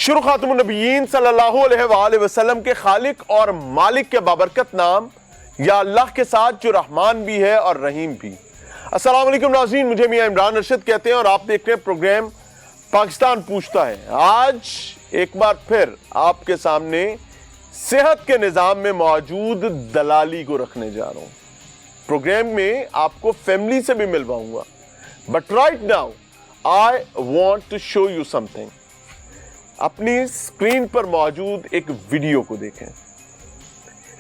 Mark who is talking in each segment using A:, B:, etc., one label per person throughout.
A: शुरू खातमुन नबीयीन सल्लल्लाहु अलैहि वसल्लम के खालिक और मालिक के बाबरकत नाम या अल्लाह के साथ जो रहमान भी है और रहीम भी। अस्सलाम वालेकुम नाज़रीन, मुझे मियां इमरान अरशद कहते हैं और आप देख रहे हैं प्रोग्राम पाकिस्तान पूछता है। आज एक बार फिर आपके सामने सेहत के निज़ाम में मौजूद दलाली को रखने जा रहा हूँ। प्रोग्राम में आपको फैमिली से भी मिलवाऊंगा, but right now I want to show you something. अपनी स्क्रीन पर मौजूद एक वीडियो को देखें।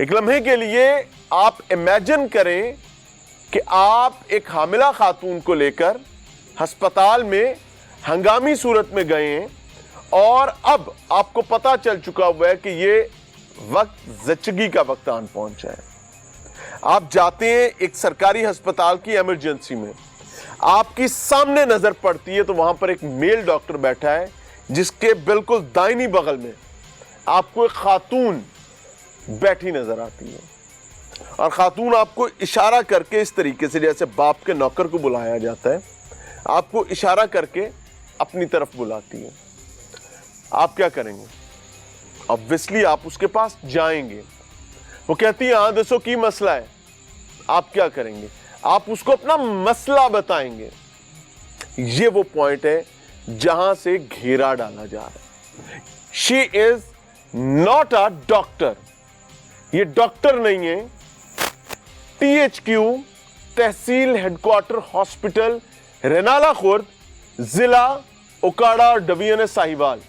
A: एक लम्हे के लिए आप इमेजिन करें कि आप एक हामिला खातून को लेकर अस्पताल में हंगामी सूरत में गए हैं और अब आपको पता चल चुका हुआ है कि ये वक्त ज़चगी का वक्त आन पहुंचा है। आप जाते हैं एक सरकारी अस्पताल की इमरजेंसी में, आपकी सामने नजर पड़ती है तो वहां पर एक मेल डॉक्टर बैठा है जिसके बिल्कुल दाहिनी बगल में आपको एक खातून बैठी नजर आती है और खातून आपको इशारा करके इस तरीके से, जैसे बाप के नौकर को बुलाया जाता है, आपको इशारा करके अपनी तरफ बुलाती है। आप क्या करेंगे? ऑब्वियसली आप उसके पास जाएंगे। वो कहती है हाँ दसो की मसला है। आप क्या करेंगे? आप उसको अपना मसला बताएंगे। ये वो पॉइंट है जहां से घेरा डाला जा रहा है। She is not a doctor. ये डॉक्टर नहीं है। THQ तहसील हेडक्वार्टर हॉस्पिटल रेनाला खुर्द, जिला उकाड़ा और डिवीजन साहिवाल,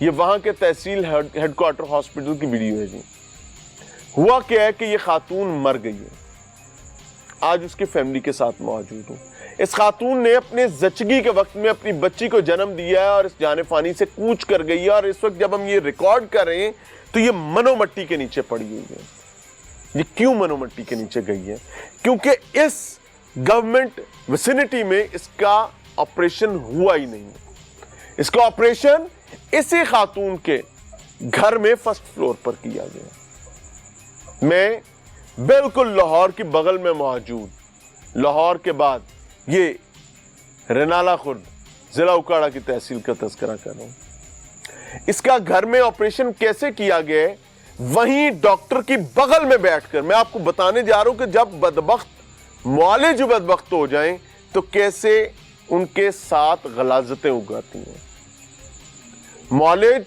A: ये वहां के तहसील हेडक्वार्टर हॉस्पिटल की वीडियो है जी। हुआ क्या है कि ये खातून मर गई है। आज उसकी फैमिली के साथ मौजूद हूं। इस खातून ने अपने ज़चगी के वक्त में अपनी बच्ची को जन्म दिया है और इस जाने फानी से कूच कर गई है और इस वक्त जब हम ये रिकॉर्ड कर रहे हैं तो ये मनोमट्टी के नीचे पड़ी हुई है। ये क्यों मनोमट्टी के नीचे गई है? क्योंकि इस गवर्नमेंट विसिनिटी में इसका ऑपरेशन हुआ ही नहीं। इसका ऑपरेशन इसी खातून के घर में फर्स्ट फ्लोर पर किया गया। मैं बिल्कुल लाहौर की बगल में मौजूद, लाहौर के बाद ये रेनाला खुर्द जिला उकाड़ा की तहसील का तज़किरा कर रहा हूं। इसका घर में ऑपरेशन कैसे किया गया है, वहीं डॉक्टर की बगल में बैठकर मैं आपको बताने जा रहा हूं कि जब बदबख्त मुआलिज बदबख्त हो जाएं तो कैसे उनके साथ गलाजतें उगाती हैं। मुआलिज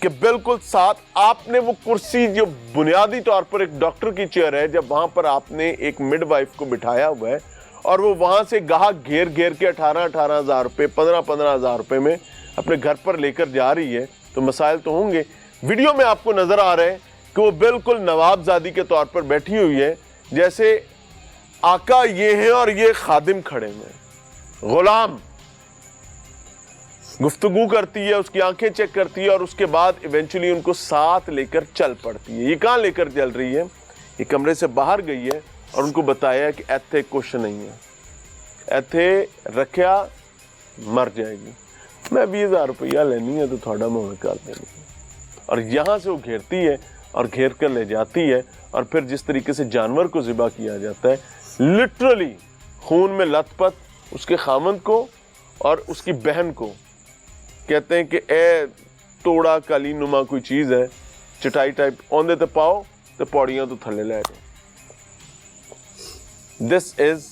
A: के बिल्कुल साथ आपने वो कुर्सी, जो बुनियादी तौर पर एक डॉक्टर की चेयर है, जब वहां पर आपने एक मिडवाइफ को बिठाया हुआ है और वो वहां से गाहक घेर घेर के 18,000 हजार रुपये, 15,000 हजार रुपये में अपने घर पर लेकर जा रही है तो मसाइल तो होंगे। वीडियो में आपको नजर आ रहा है कि वो बिल्कुल नवाबजादी के तौर पर बैठी हुई है, जैसे आका ये है और ये खादिम खड़े हैं। गुलाम गुफ्तगू करती है, उसकी आंखें चेक करती है और उसके बाद इवेंचुअली उनको साथ लेकर चल पड़ती है। ये कहाँ लेकर चल रही है? ये कमरे से बाहर गई है और उनको बताया कि एथे कुछ नहीं है, एथे रखिया मर जाएगी, मैं 20,000 रुपया लेनी है तो थोड़ा मुँह निकाल देनी है। और यहाँ से वो घेरती है और घेर कर ले जाती है और फिर जिस तरीके से जानवर को ज़िबा किया जाता है, लिटरली खून में लथपथ उसके खामंद को और उसकी बहन को कहते हैं कि ए तोड़ा काली नुमा कोई चीज़ है, चटाई टाइप औंदे तो पाओ तो पौड़ियाँ तो थले ले जाओ। This is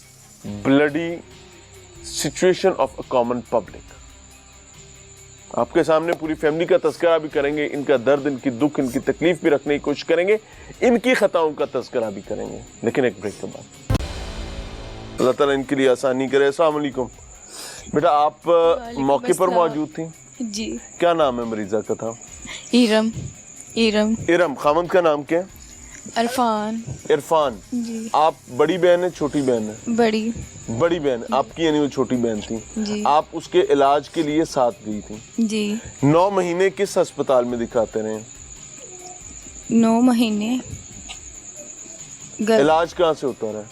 A: bloody situation of a common public. आपके सामने पूरी फैमिली का तज़किरा भी करेंगे, इनका दर्द, इनकी दुख, इनकी तकलीफ भी रखने की कोशिश करेंगे, इनकी खताओं का तज़किरा भी करेंगे, लेकिन एक ब्रेक के बाद। अल्लाह ताला इनके लिए आसानी करे। अस्सलाम वालेकुम बेटा, आप मौके पर मौजूद थी
B: जी।
A: क्या नाम है मरीजा का था?
B: इरम। इरम।
A: इरम। खामंद का नाम क्या है?
B: इरफान।
A: इरफान
B: जी।
A: आप बड़ी बहन है छोटी बहन है?
B: बड़ी।
A: बड़ी बहन आपकी, यानी वो छोटी बहन थी
B: जी।
A: आप उसके इलाज के लिए साथ गई थी
B: जी।
A: 9 महीने किस अस्पताल में दिखाते रहे?
B: 9 महीने
A: इलाज कहाँ से होता रहा?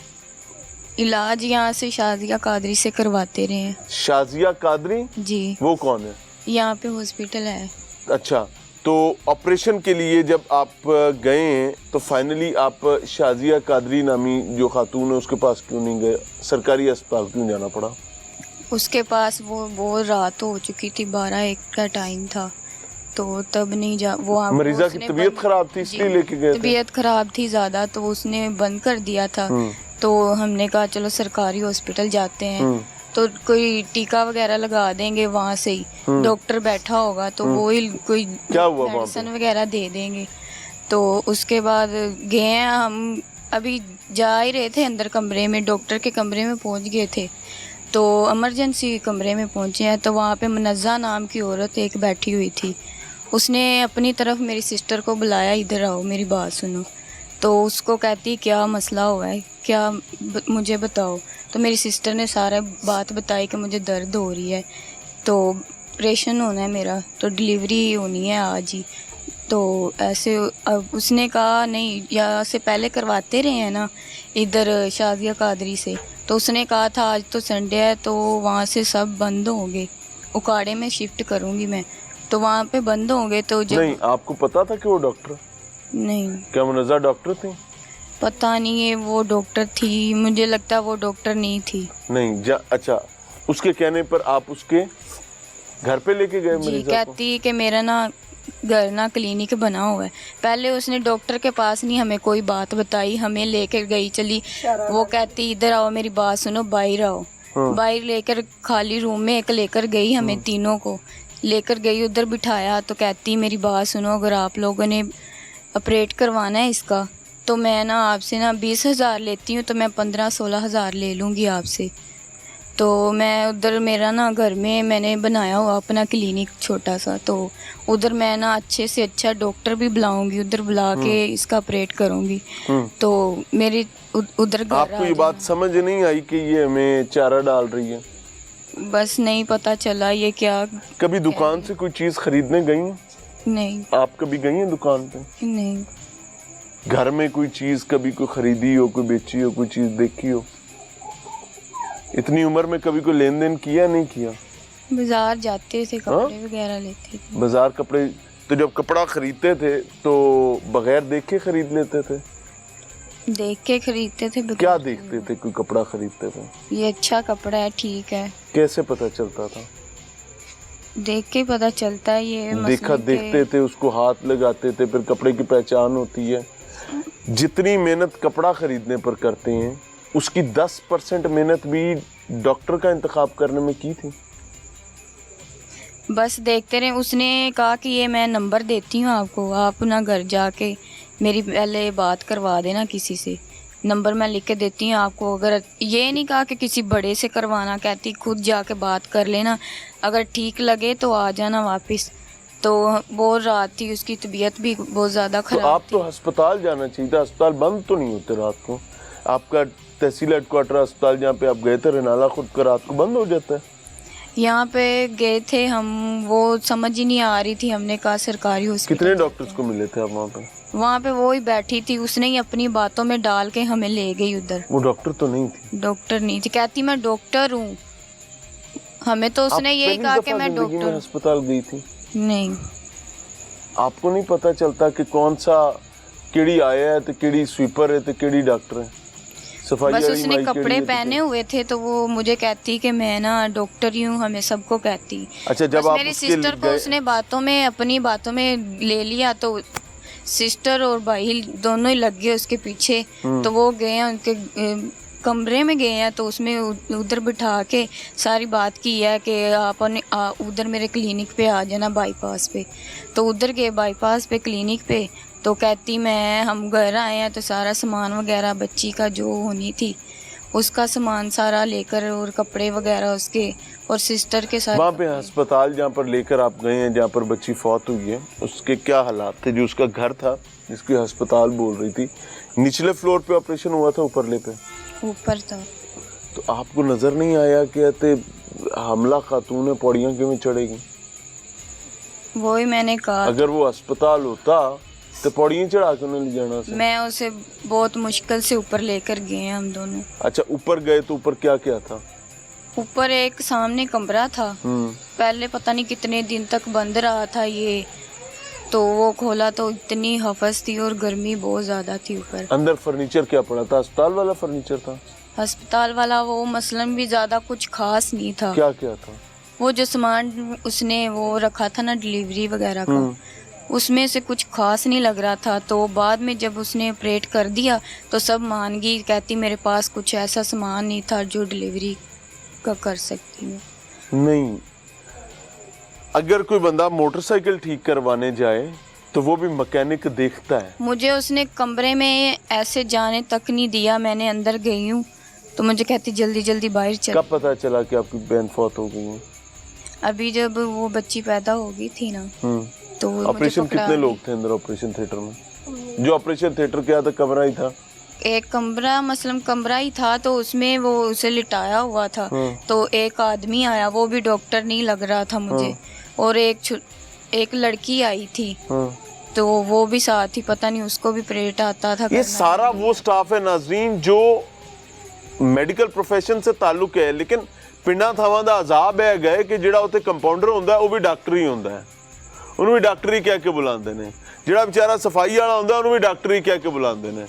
B: इलाज यहाँ से शाजिया कादरी से करवाते रहे हैं।
A: शाजिया कादरी?
B: जी।
A: वो कौन है?
B: यहाँ पे हॉस्पिटल है।
A: अच्छा, तो ऑपरेशन के लिए जब आप गए हैं तो फाइनली आप शाजिया कादरी नामी जो खातून है उसके पास क्यों नहीं गए? सरकारी अस्पताल क्यों जाना पड़ा?
B: उसके पास वो रात हो चुकी थी, 12-1 का टाइम था। تو تب نہیں جا وہ
A: مریضہ کی طبیعت خراب تھی اس لیے لے کے گئے تھے؟
B: طبیعت خراب تھی زیادہ تو اس نے بند کر دیا تھا. تو ہم نے کہا چلو سرکاری ہاسپٹل جاتے ہیں تو کوئی ٹیکا وغیرہ لگا دیں گے وہاں سے ہی, ڈاکٹر بیٹھا ہوگا تو وہی کوئی میڈیسن وغیرہ دے دیں گے. تو اس کے بعد گئے ہیں ہم, ابھی جا ہی رہے تھے اندر کمرے میں, ڈاکٹر کے کمرے میں پہنچ گئے تھے تو ایمرجنسی کمرے میں پہنچے ہیں تو وہاں پہ منزہ نام کی عورت ایک بیٹھی ہوئی تھی. اس نے اپنی طرف میری سسٹر کو بلایا, ادھر آؤ میری بات سنو. تو اس کو کہتی کیا مسئلہ ہوا ہے, کیا مجھے بتاؤ. تو میری سسٹر نے سارا بات بتائی کہ مجھے درد ہو رہی ہے, تو آپریشن ہونا ہے میرا, تو ڈلیوری ہونی ہے آج ہی. تو ایسے اس نے کہا نہیں, یہاں سے پہلے کرواتے رہے ہیں نا ادھر شازیہ قادری سے, تو اس نے کہا تھا آج تو سنڈے ہے تو وہاں سے سب بند ہوں گے, اکاڑے میں شفٹ کروں گی میں, تو وہاں پہ بند ہوں گے. تو جب
A: نہیں آپ کو پتا تھا کہ وہ ڈاکٹر
B: نہیں,
A: کیا منزہ ڈاکٹر تھی؟
B: پتہ نہیں ہے وہ ڈاکٹر تھی, مجھے لگتا وہ ڈاکٹر نہیں تھی.
A: نہیں اچھا, اس کے کہنے پر آپ اس کے گھر پہ لے کے گئے
B: جی,
A: مریضہ کو؟
B: کہتی کہ میرا نا گھر نا کلینک بنا ہوا ہے. پہلے اس نے ڈاکٹر کے پاس نہیں ہمیں کوئی بات بتائی, ہمیں لے کے گئی چلی. وہ کہتی ادھر آؤ میری بات سنو, باہر آؤ. باہر لے کر خالی روم میں ایک لے کر گئی, ہمیں تینوں کو لے کر گئی, ادھر بٹھایا. تو کہتی میری بات سنو, اگر آپ لوگوں نے آپریٹ کروانا ہے اس کا تو میں نا آپ سے نا 20,000 لیتی ہوں, تو میں 15-16,000 لے لوں گی آپ سے. تو میں ادھر میرا نا گھر میں نے بنایا ہوا اپنا کلینک چھوٹا سا, تو ادھر میں نا اچھے سے اچھا ڈاکٹر بھی بلاؤں گی, ادھر بلا کے اس کا آپریٹ کروں گی. تو میری ادھر
A: آپ کو یہ بات سمجھ نہیں آئی کہ یہ ہمیں چارہ ڈال رہی ہے؟
B: بس نہیں پتا چلا یہ کیا.
A: کبھی دکان سے کوئی چیز خریدنے گئی ہیں؟
B: نہیں.
A: آپ کبھی گئی ہیں دکان پہ؟
B: نہیں.
A: گھر میں کوئی چیز کبھی کوئی خریدی ہو, کوئی بیچی ہو, کوئی چیز دیکھی ہو؟ اتنی عمر میں کبھی کوئی لین دین کیا نہیں کیا؟
B: بازار جاتے تھے, کپڑے وغیرہ لیتے تھے.
A: بازار کپڑے, تو جب کپڑا خریدتے تھے تو بغیر دیکھے خرید لیتے تھے؟
B: دیکھ کے خریدتے تھے.
A: کیا دیکھتے تھے کوئی کپڑا خریدتے تھے؟
B: یہ اچھا کپڑا ہے, ٹھیک ہے.
A: کیسے پتا چلتا تھا؟
B: دیکھ کے پتا چلتا ہے. یہ
A: دیکھا دیکھتے تھے, اس کو ہاتھ لگاتے تھے, پھر کپڑے کی پہچان ہوتی ہے. جتنی محنت کپڑا خریدنے پر کرتے ہیں اس کی 10% محنت بھی ڈاکٹر کا انتخاب کرنے میں کی تھی.
B: بس دیکھتے رہے. اس نے کہا کہ یہ میں نمبر دیتی ہوں آپ کو, آپ نا گھر جا کے میری پہلے بات کروا دینا کسی سے, نمبر میں لکھ کے دیتی ہوں آپ کو. اگر یہ نہیں کہا کہ کسی بڑے سے کروانا, کہتی خود جا کے بات کر لینا, اگر ٹھیک لگے تو آ جانا واپس. تو بول رات تھی, اس کی طبیعت بھی بہت زیادہ خراب.
A: تو آپ تو ہسپتال جانا چاہیے تھا, ہسپتال بند تو نہیں ہوتے رات کو؟ آپ کا تحصیل ہیڈ کوارٹر ہسپتال جہاں پہ آپ گئے تھے رنالہ خود کا رات کو بند ہو جاتا ہے.
B: یہاں پہ گئے تھے ہم, وہ سمجھ ہی نہیں آ رہی تھی, ہم نے کہا سرکاری ہاسپٹل.
A: کتنے ڈاکٹرز کو ملے تھے آپ وہاں پہ؟
B: وہاں پہ وہی بیٹھی تھی, اس نے ہی اپنی باتوں میں ڈال کے ہمیں لے گئی ادھر.
A: وہ ڈاکٹر تو نہیں تھی؟
B: ڈاکٹر نہیں تھی, کہتی میں ڈاکٹر ہوں. ہمیں تو اس نے یہی کہا کہ میں ڈاکٹر ہوں.
A: ہسپتال گئی تھی؟
B: نہیں.
A: آپ کو نہیں پتا چلتا کہ کون سا کیڑی آیا ہے تو کیڑی سویپر ہے تو کیڑی ڈاکٹر ہے؟
B: بس اس نے کپڑے پہنے ہوئے تھے تو وہ مجھے کہتی کہ میں نا ڈاکٹر ہی ہوں, ہمیں سب کو کہتی.
A: اچھا, جب آپ
B: میری سسٹر کو اس نے باتوں میں اپنی باتوں میں لے لیا تو سسٹر اور بھائی دونوں ہی لگ گئے اس کے پیچھے. تو وہ گئے ہیں ان کے کمرے میں گئے ہیں, تو اس میں ادھر بٹھا کے ساری بات کی ہے کہ آپ ادھر میرے کلینک پہ آ جانا بائی پاس پہ. تو ادھر گئے بائی پاس پہ کلینک پہ, تو کہتی ہم گھر آئے ہیں تو سارا سامان وغیرہ بچی کا جو ہونی تھی اس کا سامان سارا لے کر, اور کپڑے وغیرہ اس کے اور سسٹر کے ساتھ.
A: وہاں پہ ہسپتال جہاں پر لے کر آپ گئے ہیں, جہاں پر بچی فوت ہوئی ہے, اس کے کیا حالات تھے؟ جو اس کا گھر تھا جس کی ہسپتال بول رہی تھی, نچلے فلور پہ آپریشن ہوا تھا اوپرلے پہ؟
B: اوپر تھا.
A: تو آپ کو نظر نہیں آیا کہ حاملہ خاتون ہے, پوڑیاں کیوں چڑھے گی؟
B: وہی میں نے کہا,
A: اگر وہ ہسپتال ہوتا تو پوڑیاں چڑھا کے انہیں لے جانا تھا.
B: میں اسے بہت مشکل سے اوپر لے کر گئے ہیں ہم دونوں.
A: اچھا, اوپر گئے تو اوپر کیا کیا تھا؟
B: اوپر ایک سامنے کمرہ تھا, پہلے پتہ نہیں کتنے دن تک بند رہا تھا یہ, تو وہ کھولا تو اتنی حفظ تھی اور گرمی بہت زیادہ تھی اوپر.
A: اندر فرنیچر کیا پڑا تھا؟ ہسپتال والا فرنیچر تھا؟
B: ہسپتال والا وہ مثلاً بھی زیادہ کچھ خاص نہیں تھا.
A: کیا کیا تھا؟
B: وہ جو سامان اس نے وہ رکھا تھا نا ڈلیوری وغیرہ کا، اس میں سے کچھ خاص نہیں لگ رہا تھا. تو بعد میں جب اس نے آپریٹ کر دیا تو سب مان گئی، کہتی میرے پاس کچھ ایسا سامان نہیں تھا جو ڈلیوری کا کر سکتی ہوں.
A: نہیں، اگر کوئی بندہ موٹر سائیکل ٹھیک کروانے جائے تو وہ بھی مکینک دیکھتا ہے.
B: مجھے اس نے کمرے میں ایسے جانے تک نہیں دیا، میں نے اندر گئی ہوں تو مجھے کہتی جلدی جلدی باہر چل.
A: کب پتا چلا کہ آپ کی بہن فوت ہو گئی ہے؟
B: ابھی جب وہ بچی پیدا ہو گئی تھی نا تو وہ
A: آپریشن کتنے لوگ تھے اندر آپریشن تھیٹر میں؟ جو آپریشن تھیٹر کیا تھا کمرہ ہی تھا؟
B: ایک کمرہ، مثلا کمرہ ہی تھا تو اس میں وہ اسے لٹایا ہوا تھا. تو ایک آدمی آیا، وہ بھی ڈاکٹر نہیں لگ رہا تھا مجھے، اور ایک لڑکی آئی تھی تو وہ بھی ساتھ ہی، پتہ نہیں اس کو بھی پریٹ آتا تھا.
A: یہ سارا وہ سٹاف ہے ناظرین جو میڈیکل پروفیشن سے تعلق ہے، لیکن پنڈاں تھاواں دا عذاب ہے گئے کہ جڑا اتنے کمپاؤنڈر ہوندا ہے وہ بھی ڈاکٹر ہی ہوندا ہے، انہوں بھی ڈاکٹر ہی کہہ کے بلاندے نے. جڑا بیچارہ صفائی والا ہوندا ہے انہوں بھی ڈاکٹر ہی کہہ کے بلاندے نے.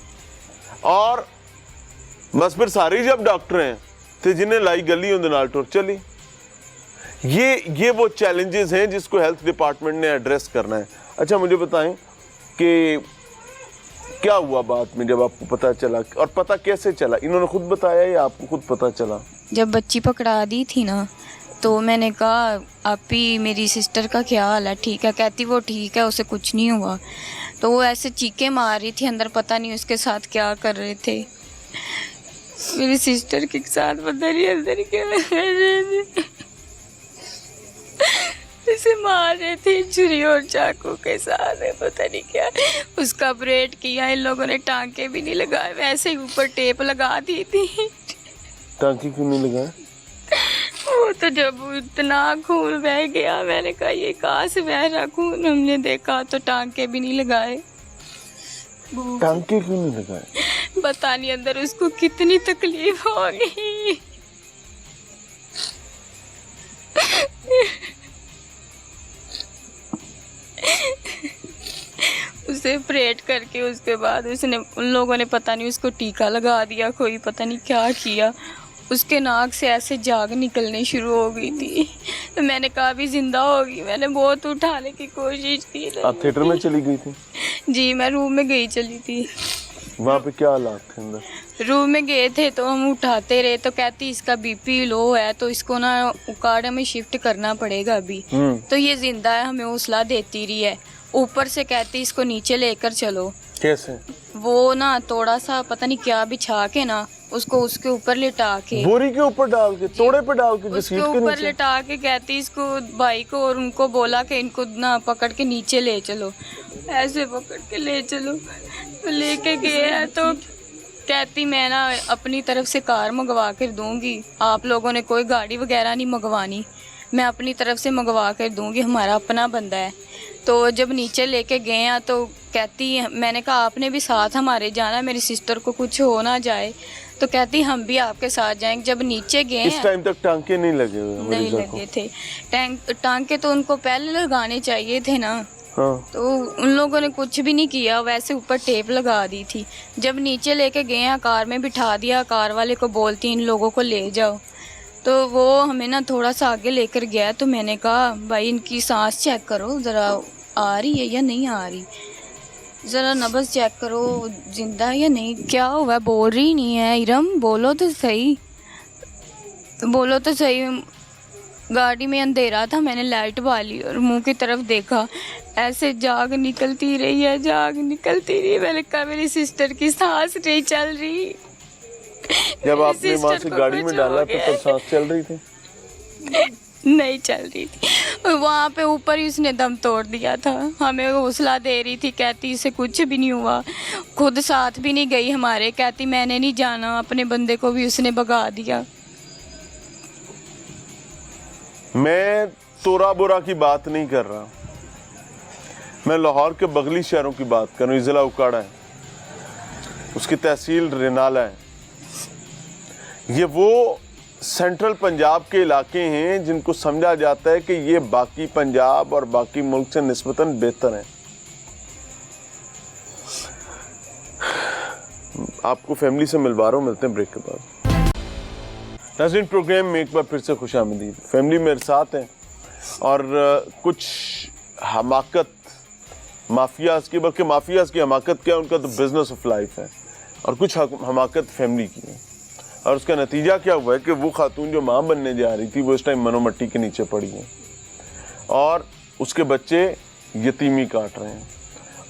A: اور بس پھر سارے جب ڈاکٹر ہیں تو جنہیں لائی گلی اندر نال ٹر چلی. یہ وہ چیلنجز ہیں جس کو ہیلتھ ڈپارٹمنٹ نے ایڈریس کرنا ہے. اچھا مجھے بتائیں کہ کیا ہوا بعد میں جب آپ کو پتہ چلا، اور پتہ کیسے چلا؟ انہوں نے خود بتایا یا آپ کو خود پتہ چلا؟
B: جب بچی پکڑا دی تھی نا تو میں نے کہا آپ ہی میری سسٹر کا کیا حال ہے، ٹھیک ہے؟ کہتی وہ ٹھیک ہے، اسے کچھ نہیں ہوا. تو وہ ایسے چیخیں مار رہی تھی اندر، پتہ نہیں اس کے ساتھ کیا کر رہے تھے. میری سسٹر کے ساتھ پتہ نہیں اندر کیا کر رہے تھے، اسے مار رہے تھے چھری اور چاقو کے ساتھ، پتہ نہیں کیا. اس کا آپریٹ کیا، ان لوگوں نے ٹانکے بھی نہیں لگائے، ویسے ہی اوپر ٹیپ لگا دی تھی.
A: ٹانکی کیوں نہیں لگائے؟
B: وہ تو جب اتنا خون بہ گیا، میں نے کہا یہ کہاں سے بہ رہا خون، ہم نے دیکھا تو ٹانکے بھی نہیں لگائے.
A: ٹانکے کیوں نہیں لگائے؟
B: پتہ نہیں اندر اس کو کتنی تکلیف ہوگی. اسے آپریٹ کر کے اس کے بعد اس نے، ان لوگوں نے پتہ نہیں اس کو ٹیکا لگا دیا، کوئی پتہ نہیں کیا کیا. اس کے ناک سے ایسے جاگ نکلنے شروع ہو گئی تھی. میں نے کہا بھی زندہ ہوگی، میں نے بہت اٹھانے کی کوشش کی.
A: آپ تھیٹر میں چلی گئی تھی؟
B: جی میں روم میں گئی چلی تھی.
A: وہاں پہ کیا حالات تھے اندر؟
B: روم میں گئے تھے تو ہم اٹھاتے رہے تو کہتی اس کا بی پی لو ہے تو اس کو نا اکاڑا میں شفٹ کرنا پڑے گا ابھی. تو یہ زندہ ہے، ہمیں حوصلہ دیتی رہی ہے. اوپر سے کہتی اس کو نیچے لے کر چلو.
A: کیسے؟
B: وہ نا تھوڑا سا پتہ نہیں کیا بچھا کے نا اس کو اس کے اوپر لٹا کے،
A: بوری کے اوپر ڈال کے، توڑے پہ ڈال کے،
B: اس کے اوپر لٹا کے کہتی اس کو بھائی کو اور ان کو بولا کہ ان کو نا پکڑ کے نیچے لے چلو. ایسے پکڑ کے لے چلو. لے کے گئے ہیں تو کہتی میں نا اپنی طرف سے کار منگوا کر دوں گی، آپ لوگوں نے کوئی گاڑی وغیرہ نہیں منگوانی، میں اپنی طرف سے منگوا کر دوں گی، ہمارا اپنا بندہ ہے. تو جب نیچے لے کے گئے ہیں تو کہتی، میں نے کہا آپ نے بھی ساتھ ہمارے جانا، میری سسٹر کو کچھ ہو نہ جائے. تو کہتی ہم بھی آپ کے ساتھ جائیں گے. جب نیچے گئے
A: اس ٹائم تک ٹانکے نہیں لگے ہوئے؟
B: نہیں لگے تھے ٹانکے، تو ان کو پہلے لگانے چاہیے تھے نا. تو ان لوگوں نے کچھ بھی نہیں کیا، ویسے اوپر ٹیپ لگا دی تھی. جب نیچے لے کے گئے ہیں کار میں بٹھا دیا، کار والے کو بولتی ان لوگوں کو لے جاؤ. تو وہ ہمیں نا تھوڑا سا آگے لے کر گیا. تو میں نے کہا بھائی ان کی سانس چیک کرو ذرا، آ رہی ہے یا نہیں آ رہی، ذرا نبض چیک کرو زندہ ہے یا نہیں، کیا ہوا بول رہی نہیں ہے. ارم بولو تو صحیح، بولو تو صحیح. گاڑی میں اندھیرا تھا، میں نے لائٹ بالی اور منہ کی طرف دیکھا، ایسے جاگ نکلتی رہی ہے، جاگ نکلتی رہی. میں نے کہا میری سسٹر کی سانس نہیں چل رہی.
A: جب آپ نے وہاں سے گاڑی میں ڈالا تو تب سانس چل رہی تھی؟
B: نہیں چل رہی تھی. وہاں پہ اوپر ہی اس نے دم توڑ دیا تھا. ہمیں حوصلہ دے رہی تھی، کہتی اسے کچھ بھی نہیں ہوا، خود ساتھ بھی نہیں گئی ہمارے. کہتی میں نے نہیں جانا، اپنے بندے کو بھی اس نے بھگا دیا.
A: میں تورا بورا کی بات نہیں کر رہا، میں لاہور کے بغلی شہروں کی بات کر رہا ہوں. ضلع اکاڑا ہے، اس کی تحصیل رینالہ ہے. یہ وہ سینٹرل پنجاب کے علاقے ہیں جن کو سمجھا جاتا ہے کہ یہ باقی پنجاب اور باقی ملک سے نسبتاً بہتر ہیں. آپ کو فیملی سے ملوا رہا ہوں، ملتے ہیں بریک کے بعد. नाज़रीन, प्रोग्राम में एक बार फिर से खुश आमदीद। फैमिली मेरे साथ हैं और कुछ हमाकत माफियाज़ की, बल्कि माफियाज़ की हमाकत क्या, उनका तो बिज़नेस ऑफ लाइफ है, और कुछ हमाकत फैमिली की है। और उसका नतीजा क्या हुआ है कि वो खातून जो माँ बनने जा रही थी वो इस टाइम मनोमट्टी के नीचे पड़ी है और उसके बच्चे यतीमी काट रहे हैं।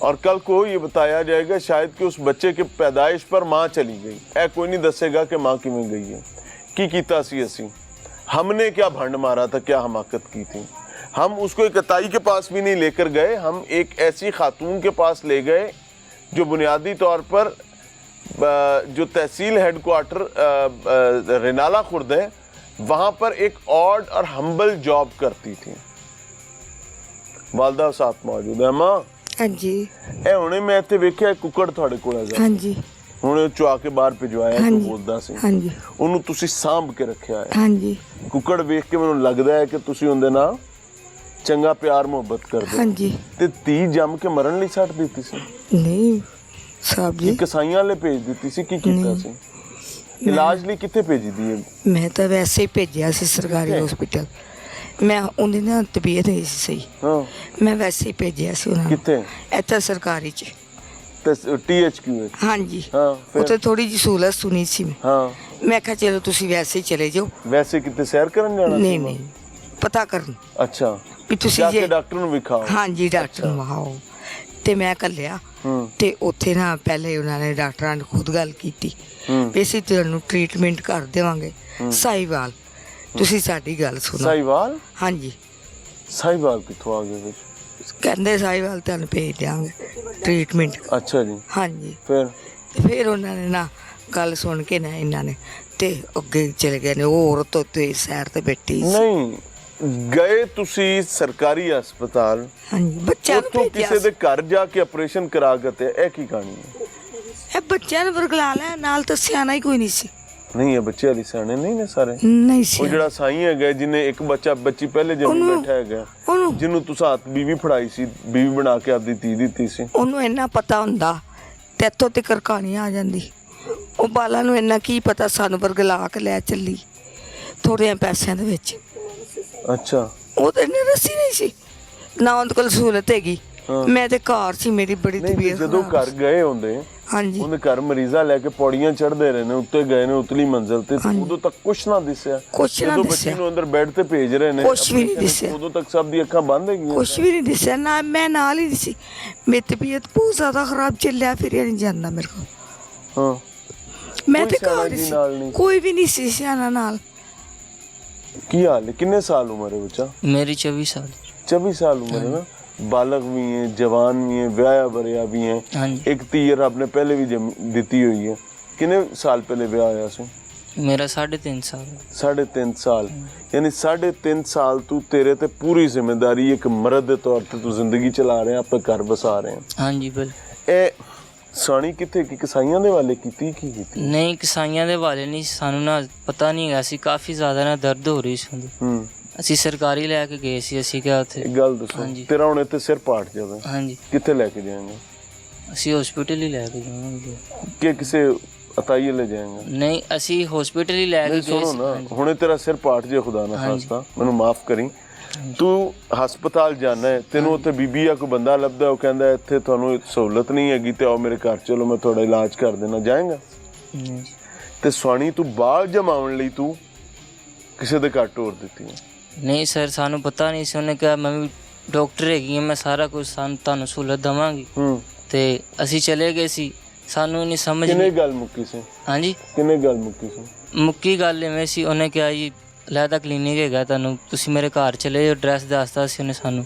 A: और कल को ये बताया जाएगा शायद कि उस बच्चे के पैदाइश पर माँ चली गई, ऐ कोई नहीं दसेगा कि माँ किवें गई है, की कीता सी असी, हमने क्या भंड मारा था, क्या हमाकत की थी। हम उसको एक अताई के पास भी नहीं लेकर गए, हम एक ऐसी खातून के पास ले गए जो बुनियादी तौर पर जो तहसील हेड क्वार्टर रेनाला खुर्द है वहाँ पर एक ऑड और हम्बल जॉब करती थी। वालदा साथ मौजूद है। माँ
C: हाँ जी,
A: ਇਹ ਹੁਣੇ ਮੈਂ ਇੱਥੇ ਵੇਖਿਆ ਕੁੱਕੜ ਤੁਹਾਡੇ ਕੋਲ ਹੈਗਾ।
C: हाँ जी,
A: ਹੁਣ ਉਹ ਚੁਆ ਕੇ ਬਾਹਰ ਭਿਜਵਾਇਆ
C: हाँ
A: ਤੂੰ
C: जी,
A: ਬੋਲਦਾ ਸੀ,
C: हाँ जी,
A: ਉਹਨੂੰ ਤੁਸੀਂ ਸਾਂਭ ਕੇ ਰੱਖਿਆ ਹੈ।
C: हाँ जी,
A: ਕੁੱਕੜ ਵੇਖ ਕੇ ਮੈਨੂੰ ਲੱਗਦਾ ਹੈ ਕਿ ਤੁਸੀਂ ਉਹਦੇ ਨਾਲ ਚੰਗਾ ਪਿਆਰ ਮੁਹੱਬਤ ਕਰਦੇ
C: हाँ जी।
A: ਤੇ ਧੀ ਜੰਮ ਕੇ ਮਰਨ ਲਈ ਛੱਡ ਦਿੱਤੀ ਸੀ
C: नहीं साहब जी,
A: ਕਸਾਈਆਂ ਲਈ ਭੇਜ ਦਿੱਤੀ ਸੀ, ਕੀ ਕੀਤਾ ਸੀ? ਇਲਾਜ ਲਈ ਕਿੱਥੇ ਭੇਜੀ ਦੀ ਹੈ?
C: मैं तो वैसे ही भेजा सी सरकारी हॉस्पिटल। मैं उन्हें ना तबीयत नहीं सी सही,
A: ਹਾਂ
C: मैं वैसे ही भेजा सी उन्हें
A: ਕਿੱਥੇ?
C: इतना सरकारी च।
A: ਤੇ THQ ਵਿੱਚ?
C: हाँ जी,
A: ਹਾਂ
C: उते
A: ਫਿਰ?
C: थोड़ी जी सहूलत सुनी सी मैं।
A: ਹਾਂ
C: मैं कहा चलो तुसी वैसे ही चले जाओ।
A: ਵੈਸੇ ਕਿਤੇ ਸੈਰ ਕਰਨ ਜਾਣਾ
C: नहीं
A: ਸੀ?
C: नहीं पता करन
A: ਅੱਛਾ,
C: भी तुसी
A: ਜਾ ਕੇ
C: जे
A: ਡਾਕਟਰ ਨੂੰ ਵਿਖਾਓ।
C: हाँ जी डॉक्टर ਨੂੰ ਵਹਾਓ ਤੇ ਮੈਂ ਕੱਲਿਆ
A: ਹੂੰ
C: ਤੇ ਉੱਥੇ ਨਾ ਪਹਿਲੇ ਉਹਨਾਂ ਨੇ ਡਾਕਟਰਾਂ ਨੇ ਖੁਦ ਗੱਲ ਕੀਤੀ
A: ਹੂੰ
C: ਵੀ ਅਸੀਂ ਤੁਹਾਨੂੰ ਟ੍ਰੀਟਮੈਂਟ ਕਰ ਦੇਵਾਂਗੇ ਸਾਈਵਾਲ, ਤੁਸੀਂ ਸਾਡੀ ਗੱਲ ਸੁਣੋ।
A: ਸਾਈਵਾਲ?
C: ਹਾਂਜੀ,
A: ਸਾਈਵਾਲ ਕਿੱਥੋਂ ਆ ਗਏ ਵਿੱਚ?
C: ਕਹਿੰਦੇ ਸਾਈਵਾਲ ਤੁਹਾਨੂੰ ਭੇਜ ਦਿਆਂਗੇ ਟ੍ਰੀਟਮੈਂਟ।
A: ਅੱਛਾ ਜੀ,
C: ਹਾਂਜੀ,
A: ਫਿਰ?
C: ਤੇ ਫਿਰ ਉਹਨਾਂ ਨੇ ਨਾ ਗੱਲ ਸੁਣ ਕੇ ਨਾ ਇਹਨਾਂ ਨੇ ਤੇ ਅੱਗੇ ਚਲੇ ਗਏ ਨੇ। ਉਹ ਔਰਤ ਉੱਤੇ ਸੈਰ ਤੇ ਬੈਠੀ ਸੀ।
A: ਨਹੀਂ ਗਏ ਤੁਸੀਂ ਸਰਕਾਰੀ ਹਸਪਤਾਲ,
C: ਹਾਂਜੀ, ਬੱਚਿਆਂ ਨੂੰ
A: ਉੱਥੋਂ
C: ਭੇਜਿਆ
A: ਕਿਸੇ ਦੇ
C: ਸੀ।
A: ਘਰ ਜਾ ਕੇ ਆਪਰੇਸ਼ਨ ਕਰਾ ਕੇ ਤੇ ਇਹ ਕੀ ਕਹਾਣੀ ਹੈ?
C: ਇਹ ਬੱਚਿਆਂ ਨੂੰ ਵਰਗਲਾ ਲਿਆ, ਨਾਲ ਤਾਂ ਸਿਆਣਾ ਹੀ ਕੋਈ ਨਹੀਂ ਸੀ।
A: ਨਹੀਂ ਇਹ ਬੱਚੇ ਵਾਲੀ ਸਿਆਣੇ ਨਹੀਂ ਨੇ ਸਾਰੇ।
C: ਨਹੀਂ ਸੀ
A: ਉਹ ਜਿਹੜਾ ਸਾਈਂ ਹੈਗਾ ਜਿਹਨੇ ਇੱਕ ਬੱਚੀ ਪਹਿਲੇ ਜਨਮ
C: ਉਹਨੂੰ-
A: ਬੈਠਾ ਹੈਗਾ,
C: ਉਹਨੂੰ
A: ਜਿਹਨੂੰ ਤੁਸੀਂ ਹੱਥ ਬੀਵੀ ਫੜਾਈ ਸੀ, ਬੀਵੀ ਬਣਾ ਕੇ ਆਪਦੀ ਧੀ ਦਿੱਤੀ ਸੀ।
C: ਉਹਨੂੰ ਇੰਨਾ ਪਤਾ ਹੁੰਦਾ ਤੇ ਇੱਥੋਂ ਤੱਕ ਕਹਾਣੀ ਆ ਜਾਂਦੀ। ਉਹ ਬਾਲਾਂ ਨੂੰ ਇੰਨਾ ਕੀ ਪਤਾ, ਸਾਨੂੰ ਵਰਗਲਾ ਕੇ ਲੈ ਚੱਲੀ ਥੋੜ੍ਹੇ ਪੈਸਿਆਂ ਦੇ ਵਿੱਚ।
A: ਅੱਛਾ,
C: ਉਹ ਤਾਂ ਇੰਨੀ ਰੱਸੀ ਨਹੀਂ ਸੀ ਨਾ ਉਹਦੇ ਕੋਲ ਸਹੂਲਤ ਹੈਗੀ।
A: ਹਾਂ।
C: ਮੈਂ ਤੇ ਘਰ ਸੀ, ਮੇਰੀ ਬੜੀ
A: ਨਹੀਂ
C: ਤਬੀਅਤ
A: ਜਦੋਂ
C: ਖਰਾਬ
A: ਘਰ ਗਏ ਹੁੰਦੇ
C: ਹਾਂਜੀ,
A: ਉਹਨੇ ਘਰ ਮਰੀਜ਼ਾਂ ਲੈ ਕੇ ਪੌੜੀਆਂ ਚੜ੍ਹਦੇ ਰਹੇ ਨੇ, ਉੱਤੇ ਗਏ ਨੇ ਉਤਲੀ ਮੰਜ਼ਲ ਤੇ,
C: ਹਾਂਜੀ।
A: ਉਦੋਂ ਤੱਕ ਕੁਛ ਨਾ ਦਿਸਿਆ।
C: ਕੁਛ ਨਾ
A: ਜਦੋਂ ਬੱਚੀ
C: ਦਿਸਿਆ।
A: ਨੂੰ ਅੰਦਰ ਬੈੱਡ ਤੇ ਭੇਜ ਰਹੇ ਨੇ,
C: ਕੁਛ ਵੀ ਨਹੀਂ ਦਿਸਿਆ।
A: ਉਦੋਂ ਤੱਕ ਸਭ ਦੀ ਅੱਖਾਂ ਬੰਦ ਹੈਗੀਆਂ।
C: ਕੁਛ ਵੀ ਨਹੀਂ ਦਿਸਿਆ ਨਾ, ਮੈਂ ਨਾਲ ਹੀ ਨਹੀਂ ਸੀ। ਮੇਰੀ ਤਬੀਅਤ ਬਹੁਤ ਜ਼ਿਆਦਾ ਖਰਾਬ ਚੱਲਿਆ, ਫਿਰ ਨਹੀਂ ਜਾਂਦਾ ਮੇਰੇ ਕੋਲ।
A: ਹਾਂ,
C: ਮੈਂ
A: ਕੋਈ
C: ਤੇ
A: ਸਿਆਣਾ
C: ਘਰ
A: ਜੀ
C: ਸੀ,
A: ਨਾਲ ਨਹੀਂ?
C: ਕੋਈ ਵੀ ਨਹੀਂ ਸੀ ਸਿਆਣਾ ਨਾਲ।
A: ਕੀ ਹਾਲ ਹੈ? ਕਿੰਨੇ ਸਾਲ ਉਮਰ ਹੈ ਬੱਚਾ?
D: मेरी 24 साल।
A: 24 साल उम्र है ना। बालक भी हैं, जवान भी हैं, ब्याह बरिया भी हैं।
D: हाँ जी,
A: एक तीर आपने पहले भी दी हुई है। कितने साल पहले ब्याह होया सी?
D: मेरा 3.5 साल।
A: 3.5 साल, यानी 3.5 साल तू तेरे ते पूरी जिम्मेदारी एक मर्द के तौर पे तू जिंदगी चला रहे हैं, अपने घर बसा रहे हैं।
D: हाँ जी, बिल
A: ए ਸਾਣੀ ਕਿੱਥੇ ਕੀ ਕਸਾਈਆਂ ਦੇ ਵਾਲੇ ਕੀਤੀ ਕੀ ਕੀਤੀ?
D: ਨਹੀਂ ਕਸਾਈਆਂ ਦੇ ਵਾਲੇ ਨਹੀਂ, ਸਾਨੂੰ ਨਾ ਪਤਾ ਨਹੀਂ ਹੈਗਾ ਸੀ। ਕਾਫੀ ਜ਼ਿਆਦਾ ਨਾ ਦਰਦ ਹੋ ਰਹੀ ਸੀ।
A: ਹੂੰ,
D: ਅਸੀਂ ਸਰਕਾਰੀ ਲੈ ਕੇ ਗਏ ਸੀ। ਅਸੀਂ ਕਿਹਾ ਉੱਥੇ।
A: ਇੱਕ ਗੱਲ ਦੱਸੋ,
D: ਹਾਂਜੀ।
A: ਤੇਰਾ ਹੁਣ ਇੱਥੇ ਸਿਰ ਪਾਟ ਜਾਵੇ,
D: ਹਾਂਜੀ,
A: ਕਿੱਥੇ ਲੈ ਕੇ ਜਾਏਂਗੇ?
D: ਅਸੀਂ ਹਸਪੀਟਲ ਹੀ ਲੈ ਕੇ ਜਾਵਾਂਗੇ।
A: ਕਿ ਕਿਸੇ ਅਤਾਈ ਲੈ ਜਾਏਂਗੇ?
D: ਨਹੀਂ, ਅਸੀਂ ਹਸਪੀਟਲ ਹੀ ਲੈ ਕੇ
A: ਨਹੀਂ
D: ਗਏ
A: ਸੁਣੋ
D: ਸੀ।
A: ਨਾ,
D: ਹਾਂਜੀ,
A: ਹੁਣੇ ਤੇਰਾ ਸਿਰ ਪਾਟ ਜੇ, ਖੁਦਾ ਨਾ
D: ਹਾਂਜੀ।
A: ਖਾਸਤਾ ਮੈਨੂੰ ਮਾਫ ਕਰੀ। ਤੂੰ ਹਸਪਤਾਲ ਜਾਣਾ ਹੈ, ਤੈਨੂੰ ਉੱਥੇ ਬੀਬੀ ਆ ਕੋਈ ਬੰਦਾ ਲੱਭਦਾ, ਉਹ ਕਹਿੰਦਾ ਇੱਥੇ ਤੁਹਾਨੂੰ ਸਹੂਲਤ ਨਹੀਂ ਹੈਗੀ ਤੇ ਆਓ ਮੇਰੇ ਘਰ ਚਲੋ, ਮੈਂ ਤੁਹਾਡਾ ਇਲਾਜ ਕਰ ਦੇਣਾ, ਜਾਏਗਾ?
D: ਨਹੀਂ,
A: ਤੇ ਸਵਾਣੀ ਤੂੰ ਬਾਲ ਜਮਾਉਣ ਲਈ ਤੂੰ ਕਿਸੇ ਦੇ ਘਰ ਟੋਰ ਦਿੱਤੀ ਹੈ?
D: ਨਹੀਂ ਸਰ, ਸਾਨੂੰ ਪਤਾ ਨਹੀਂ ਸੀ। ਉਹਨੇ ਕਿਹਾ ਮੈਂ ਵੀ ਡਾਕਟਰ ਹੈਗੀ ਹਾਂ, ਮੈਂ ਸਾਰਾ ਕੁਝ ਤੁਹਾਨੂੰ ਸਹੂਲਤ ਦੇਵਾਂਗੀ।
A: ਹੂੰ,
D: ਤੇ ਅਸੀਂ ਚਲੇ ਗਏ ਸੀ, ਸਾਨੂੰ ਨਹੀਂ ਸਮਝ
A: ਕਿੰਨੇ
D: ਨਹੀਂ।
A: ਗੱਲ ਮੁੱਕੀ ਸੀ?
D: ਹਾਂਜੀ,
A: ਕਿੰਨੇ ਗੱਲ ਮੁੱਕੀ ਸੀ?
D: ਮੁੱਕੀ ਗੱਲ ਐਵੇਂ ਸੀ, ਉਹਨੇ ਕਿਹਾ ਜੀ ਲੈਦਾ ਕਲੀਨਿਕ ਹੈਗਾ ਤੁਹਾਨੂੰ, ਤੁਸੀਂ ਮੇਰੇ ਘਰ ਚਲੇ ਜਾਓ। ਐਡਰੈਸ ਦੱਸਤਾ ਸੀ ਉਹਨੇ ਸਾਨੂੰ।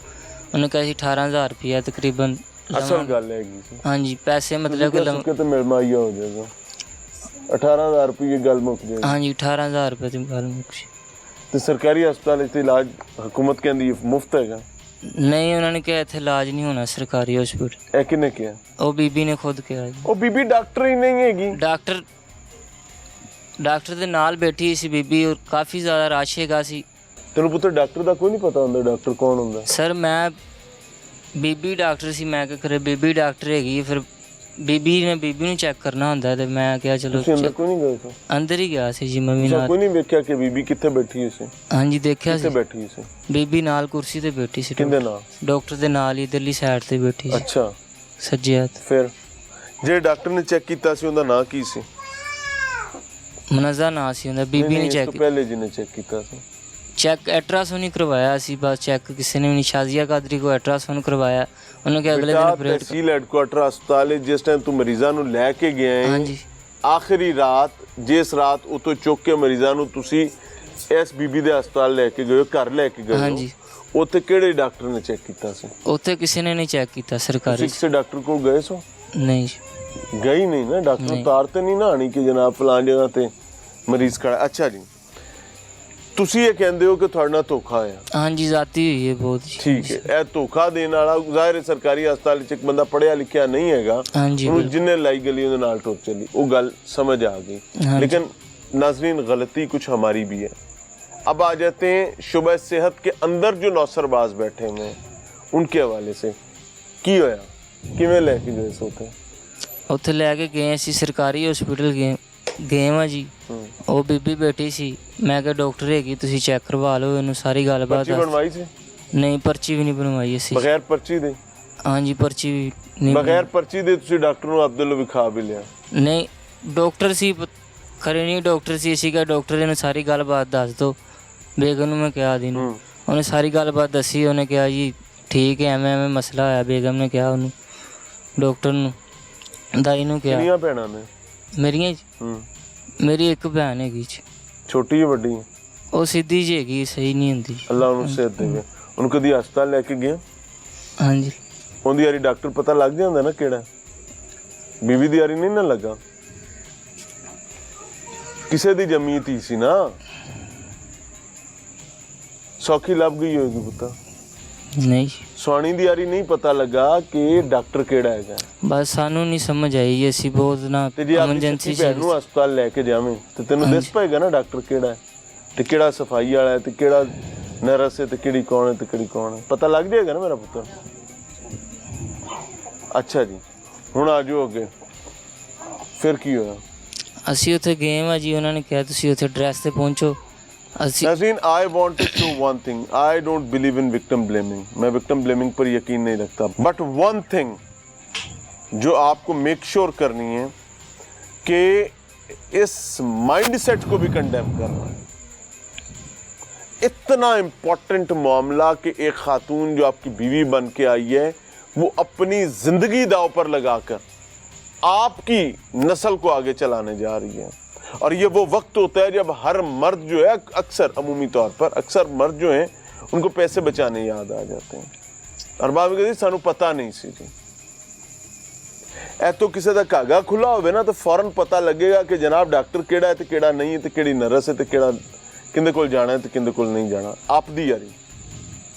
D: ਉਹਨੇ ਕਿਹਾ ਸੀ 18,000 ਰੁਪਇਆ ਤਕਰੀਬਨ
A: ਅਸਲ
D: ਲਵਾਂਗੇ।
A: ਗੱਲ ਹੈਗੀ ਸੀ।
D: ਹਾਂਜੀ, ਪੈਸੇ ਮਤਲਬ ਕਿ
A: ਕਿ ਤੇ ਮਿਲਮਾਈਆ ਹੋ ਜਾਏਗਾ, 18,000 ਰੁਪਏ ਗੱਲ ਮੁੱਕ ਜਾਏਗੀ।
D: ਹਾਂਜੀ 18,000 ਰੁਪਏ ਦੀ ਗੱਲ ਮੁੱਕੀ।
A: ਤੇ ਸਰਕਾਰੀ ਹਸਪਤਾਲ ਵਿੱਚ ਇਲਾਜ ਹਕੂਮਤ ਕਹਿੰਦੀ ਮੁਫਤ ਹੈਗਾ?
D: ਨਹੀਂ, ਉਹਨਾਂ ਨੇ ਕਿਹਾ ਇੱਥੇ ਇਲਾਜ ਨਹੀਂ ਹੋਣਾ ਸਰਕਾਰੀ ਹਸਪੀਟਲ।
A: ਇਹ ਕਿਹਨੇ ਕਿਹਾ?
D: ਉਹ ਬੀਬੀ ਨੇ ਖੁਦ ਕਿਹਾ ਜੀ।
A: ਉਹ ਬੀਬੀ ਡਾਕਟਰ ਹੀ ਨਹੀਂ ਹੈਗੀ।
D: ਡਾਕਟਰ ਦੇ ਨਾਲ ਬੈਠੀ ਸੀ ਬੀਬੀ, ਔਰ ਕਾਫੀ ਜ਼ਿਆਦਾ ਰਸ਼ ਹੈਗਾ ਸੀ।
A: ਤੈਨੂੰ ਪੁੱਤਰ ਡਾਕਟਰ ਦਾ ਕੋਈ ਨਹੀਂ ਪਤਾ ਹੁੰਦਾ ਡਾਕਟਰ ਕੌਣ ਹੁੰਦਾ?
D: ਸਰ ਮੈਂ ਬੀਬੀ ਡਾਕਟਰ ਸੀ, ਮੈਂ ਕਿਹਾ ਕਰੇ ਬੀਬੀ ਡਾਕਟਰ ਹੈਗੀ ਹੈ, ਫਿਰ ਬੀਬੀ ਨੂੰ ਚੈੱਕ ਕਰਨਾ ਹੁੰਦਾ ਤੇ ਮੈਂ ਕਿਹਾ ਚਲੋ
A: ਤੁਸੀਂ ਅੰਦਰ ਕੋਈ ਨਹੀਂ ਗਏ ਸੀ?
D: ਅੰਦਰ ਹੀ ਗਿਆ ਸੀ ਜੀ ਮੰਮੀ
A: ਤੁਸੀਂ
D: ਨਾਲ।
A: ਕੋਈ ਨਹੀਂ ਵੇਖਿਆ ਕਿ ਬੀਬੀ ਕਿੱਥੇ ਬੈਠੀ ਹੋਈ ਸੀ?
D: ਹਾਂਜੀ ਦੇਖਿਆ
A: ਕਿੱਥੇ
D: ਸੀ,
A: ਬੈਠੀ ਸੀ?
D: ਬੀਬੀ ਨਾਲ ਕੁਰਸੀ ਤੇ ਬੈਠੀ ਸੀ,
A: ਕਿਹਦੇ ਨਾਲ?
D: ਡਾਕਟਰ ਦੇ ਨਾਲ ਹੀ ਇਧਰਲੀ ਸਾਈਡ ਤੇ ਬੈਠੀ ਸੀ,
A: ਅੱਛਾ,
D: ਸੱਜੇ ਹੱਥ।
A: ਫਿਰ ਜਿਹੜੇ ਡਾਕਟਰ ਨੇ ਚੈੱਕ ਕੀਤਾ ਸੀ ਉਹਦਾ ਨਾਂ ਕੀ ਸੀ?
D: ਮਨਜ਼ਾ ਨਾਂ ਸੀ ਉਹਦਾ। ਬੀਬੀ
A: ਨਹੀਂ,
D: ਨੇ
A: ਇਸ ਤੋਂ
D: ਚੈੱਕ
A: ਪਹਿਲੇ ਜਿਹਨੇ ਚੈੱਕ ਕੀਤਾ ਸੀ?
D: ਅਲਟਰਾਸਾਊਂਡ ਹੀ ਕਰਵਾਇਆ ਸੀ ਬਸ, ਚੈੱਕ ਕਿਸੇ ਨੇ ਵੀ ਨਹੀਂ। ਸ਼ਾਜ਼ੀਆ ਕਾਦਰੀ ਕੋ ਅਲਟਰਾਸਾਊਂਡ ਕਰਵਾਇਆ, ਉਹਨੇ ਕਿਹਾ ਅਗਲੇ
A: ਬੇਟਾ,
D: ਦਿਨ ਆਪਰੇਟ।
A: ਤਹਿਸੀਲ ਹੈਡਕੁਆਟਰ ਹਸਪਤਾਲ ਹੈ, ਜਿਸ ਟਾਈਮ ਤੂੰ ਮਰੀਜ਼ਾਂ ਨੂੰ ਲੈ ਕੇ ਗਿਆ ਹੈ,
D: ਹਾਂਜੀ
A: ਆਖਰੀ ਰਾਤ, ਜਿਸ ਰਾਤ ਉਤੋਂ ਚੁੱਕ ਕੇ ਮਰੀਜ਼ਾਂ ਨੂੰ ਤੁਸੀਂ ਇਸ ਬੀਬੀ ਦੇ ਹਸਪਤਾਲ ਲੈ ਕੇ ਗਏ ਹੋ, ਘਰ ਲੈ ਕੇ ਗਏ ਹੋ,
D: ਹਾਂਜੀ।
A: ਉੱਥੇ ਕਿਹੜੇ ਡਾਕਟਰ ਨੇ ਚੈੱਕ ਕੀਤਾ ਸੀ?
D: ਉੱਥੇ ਕਿਸੇ ਨੇ ਨਹੀਂ ਚੈੱਕ ਕੀਤਾ ਸਰਕਾਰੀ।
A: ਤੁਸੀਂ ਕਿਸੇ ਡਾਕਟਰ ਕੋਲ ਗਏ ਸੋ?
D: ਨਹੀਂ
A: ਗਈ ਨਹੀਂ ਨਾ, ਡਾਕਟਰ
D: ਨਹੀਂ।
A: ਉਤਾਰ ਤੇ ਨਹੀਂ ਨਾ ਆਣੀ ਕਿ ਜਨਾਬ ਫਲਾਂ ਜਗ੍ਹਾ ਤੇ ਮਰੀਜ਼ ਖੜਾ। ਅੱਛਾ ਜੀ, ਤੁਸੀਂ ਇਹ ਕਹਿੰਦੇ ਹੋ ਕਿ ਤੁਹਾਡੇ ਨਾਲ ਧੋਖਾ ਹੋਇਆ?
D: ਹਾਂਜੀ ਜਾਤੀ ਹੋਈ ਹੈ ਬਹੁਤ ਜੀ।
A: ਠੀਕ ਹੈ, ਇਹ ਧੋਖਾ ਦੇਣ ਵਾਲਾ ਜ਼ਾਹਿਰ ਹੈ ਸਰਕਾਰੀ ਹਸਪਤਾਲ ਵਿੱਚ ਇੱਕ ਬੰਦਾ ਪੜ੍ਹਿਆ ਲਿਖਿਆ ਨਹੀਂ ਹੈਗਾ,
D: ਹਾਂਜੀ
A: ਉਹਨੂੰ ਜਿੰਨੇ ਲਾਈ ਗਲੀ ਉਹਦੇ ਨਾਲ ਟੁਰ ਚਲੀ, ਉਹ ਗੱਲ समझ आ गई।
D: हाँ
A: लेकिन नाजरीन गलती कुछ हमारी भी है। अब आ जाते हैं शुबह सेहत के अंदर जो नौसरबाज बैठे हुए हैं उनके हवाले से की होया, किवें लेके गए सोते?
D: ਉੱਥੇ ਲੈ ਕੇ ਗਏ ਅਸੀਂ ਸਰਕਾਰੀ ਹਸਪੀਟਲ ਗਏ ਵਾਂ ਜੀ। ਉਹ ਬੀਬੀ ਬੈਠੀ ਸੀ, ਮੈਂ ਕਿਹਾ ਡਾਕਟਰ ਹੈਗੀ, ਤੁਸੀਂ ਚੈੱਕ ਕਰਵਾ ਲਓ ਇਹਨੂੰ, ਸਾਰੀ ਗੱਲਬਾਤ
A: पर्ची बनवाई सी?
D: ਨਹੀਂ ਪਰਚੀ ਵੀ ਨਹੀਂ ਬਣਵਾਈ ਅਸੀਂ।
A: बगैर पर्ची दे?
D: ਹਾਂਜੀ ਪਰਚੀ ਵੀ ਨਹੀਂ
A: बगैर पर्ची दे ਤੁਸੀਂ ਡਾਕਟਰ ਨੂੰ ਆਪਦੇ ਵੱਲੋਂ ਵਿਖਾ ਵੀ ਲਿਆ?
D: ਨਹੀਂ ਡਾਕਟਰ ਸੀ ਖਰੇ ਨਹੀਂ ਡਾਕਟਰ ਸੀ, ਅਸੀਂ ਕਿਹਾ ਡਾਕਟਰ ਇਹਨੂੰ ਸਾਰੀ ਗੱਲਬਾਤ ਦੱਸ ਦਿਓ। ਬੇਗਮ ਨੂੰ ਮੈਂ ਕਿਹਾ ਦੀ ਨੂੰ, ਉਹਨੇ ਸਾਰੀ ਗੱਲਬਾਤ ਦੱਸੀ। ਉਹਨੇ ਕਿਹਾ ਜੀ ਠੀਕ ਹੈ, ਐਵੇਂ ਐਵੇਂ ਮਸਲਾ ਹੋਇਆ। ਬੇਗਮ ਨੇ ਕਿਹਾ ਉਹਨੂੰ, ਡਾਕਟਰ ਨੂੰ, ਦਾਈ ਨੂੰ ਕਿਹਾ।
A: ਕਿੰਨੀਆਂ ਭੈਣਾਂ ਨੇ?
D: ਮੇਰੀਆਂ ਮੇਰੀ ਇੱਕ ਭੈਣ ਹੈਗੀ ਜੀ।
A: ਛੋਟੀ ਹੈ ਵੱਡੀ?
D: ਉਹ ਸਿੱਧੀ ਜਿਹੀ ਹੈਗੀ, ਸਹੀ ਨਹੀਂ ਹੁੰਦੀ।
A: ਅੱਲਾ ਉਹਨੂੰ ਸਿਹਤ ਦੇਵੇ। ਉਹਨੂੰ ਕਦੀ ਹਸਪਤਾਲ ਲੈ ਕੇ ਗਿਆ?
D: ਹਾਂਜੀ
A: ਉਹਦੀ ਯਾਰੀ ਡਾਕਟਰ ਪਤਾ ਲੱਗ ਜਾਂਦਾ ਨਾ ਕਿਹੜਾ? ਬੀਵੀ ਦੀ ਯਾਰੀ ਨਹੀਂ ਨਾ ਲੱਗਾ? ਕਿਸੇ ਦੀ ਜੰਮੀ ਧੀ ਸੀ ਨਾ, ਸੌਖੀ ਲੱਭ ਗਈ ਹੋਏਗੀ ਪੁੱਤਾ।
D: ਨਹੀਂ
A: ਸਵਾਣੀ ਦੀ ਯਾਰੀ ਨਹੀਂ ਪਤਾ ਲੱਗਾ ਕਿ ਡਾਕਟਰ ਕਿਹੜਾ ਹੈਗਾ।
D: ਬਸ ਸਾਨੂੰ ਨਹੀਂ ਸਮਝ ਆਈ ਜੀ, ਅਸੀਂ ਬਹੁਤ ਨਾ
A: ਤੇ ਜੇ ਆਪਣੀ
D: ਐਮਰਜੈਂਸੀ
A: ਸੱਚੀ ਭੈਣ ਨੂੰ ਹਸਪਤਾਲ ਲੈ ਕੇ ਜਾਵੇਂ ਤੇ ਤੈਨੂੰ ਦਿਸ ਪਏਗਾ ਨਾ ਡਾਕਟਰ ਕਿਹੜਾ ਹੈ, ਤੇ ਕਿਹੜਾ ਸਫਾਈ ਵਾਲਾ ਹੈ, ਤੇ ਕਿਹੜਾ ਨਰਸ ਹੈ, ਤੇ ਕਿਹੜੀ ਕੌਣ ਹੈ, ਤੇ ਕਿਹੜੀ ਕੌਣ ਹੈ, ਪਤਾ ਲੱਗ ਜਾਏਗਾ ਨਾ ਮੇਰਾ ਪੁੱਤਰ। ਅੱਛਾ ਜੀ, ਹੁਣ ਆ ਜਾਓ ਅੱਗੇ, ਫਿਰ ਕੀ ਹੋਇਆ?
D: ਅਸੀਂ ਉੱਥੇ ਗਏ ਵਾਂ ਜੀ, ਉਹਨਾਂ ਨੇ ਕਿਹਾ ਤੁਸੀਂ ਉੱਥੇ ਐਡਰੈਸ ਤੇ ਪਹੁੰਚੋ। ਅਸੀਂ
A: नाज़रीन, I want to show one thing. I don't believe in victim blaming. मैं victim blaming पर यकीन नहीं रखता. But one thing जो आपको make sure करनी है कि इस mindset को भी condemn करना है। इतना important मामला कि एक खातून जो आपकी बीवी बन के आई है, वो अपनी जिंदगी दांव पर लगाकर आपकी नस्ल को आगे चलाने जा रही है। और ये वो वक्त होता है जब हर मर्द जो है, अक्सर अमूमी तौर पर अक्सर मर्द जो हैं उनको पैसे बचाने याद आ जाते हैं। और बाबा कहती सानू पता नहीं सी जी। ऐ तो किसी का धागा खुला होवे ना तो फौरन पता लगेगा कि जनाब डॉक्टर केड़ा है ते केड़ा नहीं है, ते केड़ी नर्स है ते केड़ा किंदे कोल जाना है ते किंदे कोल नहीं जाना। आप दी यारी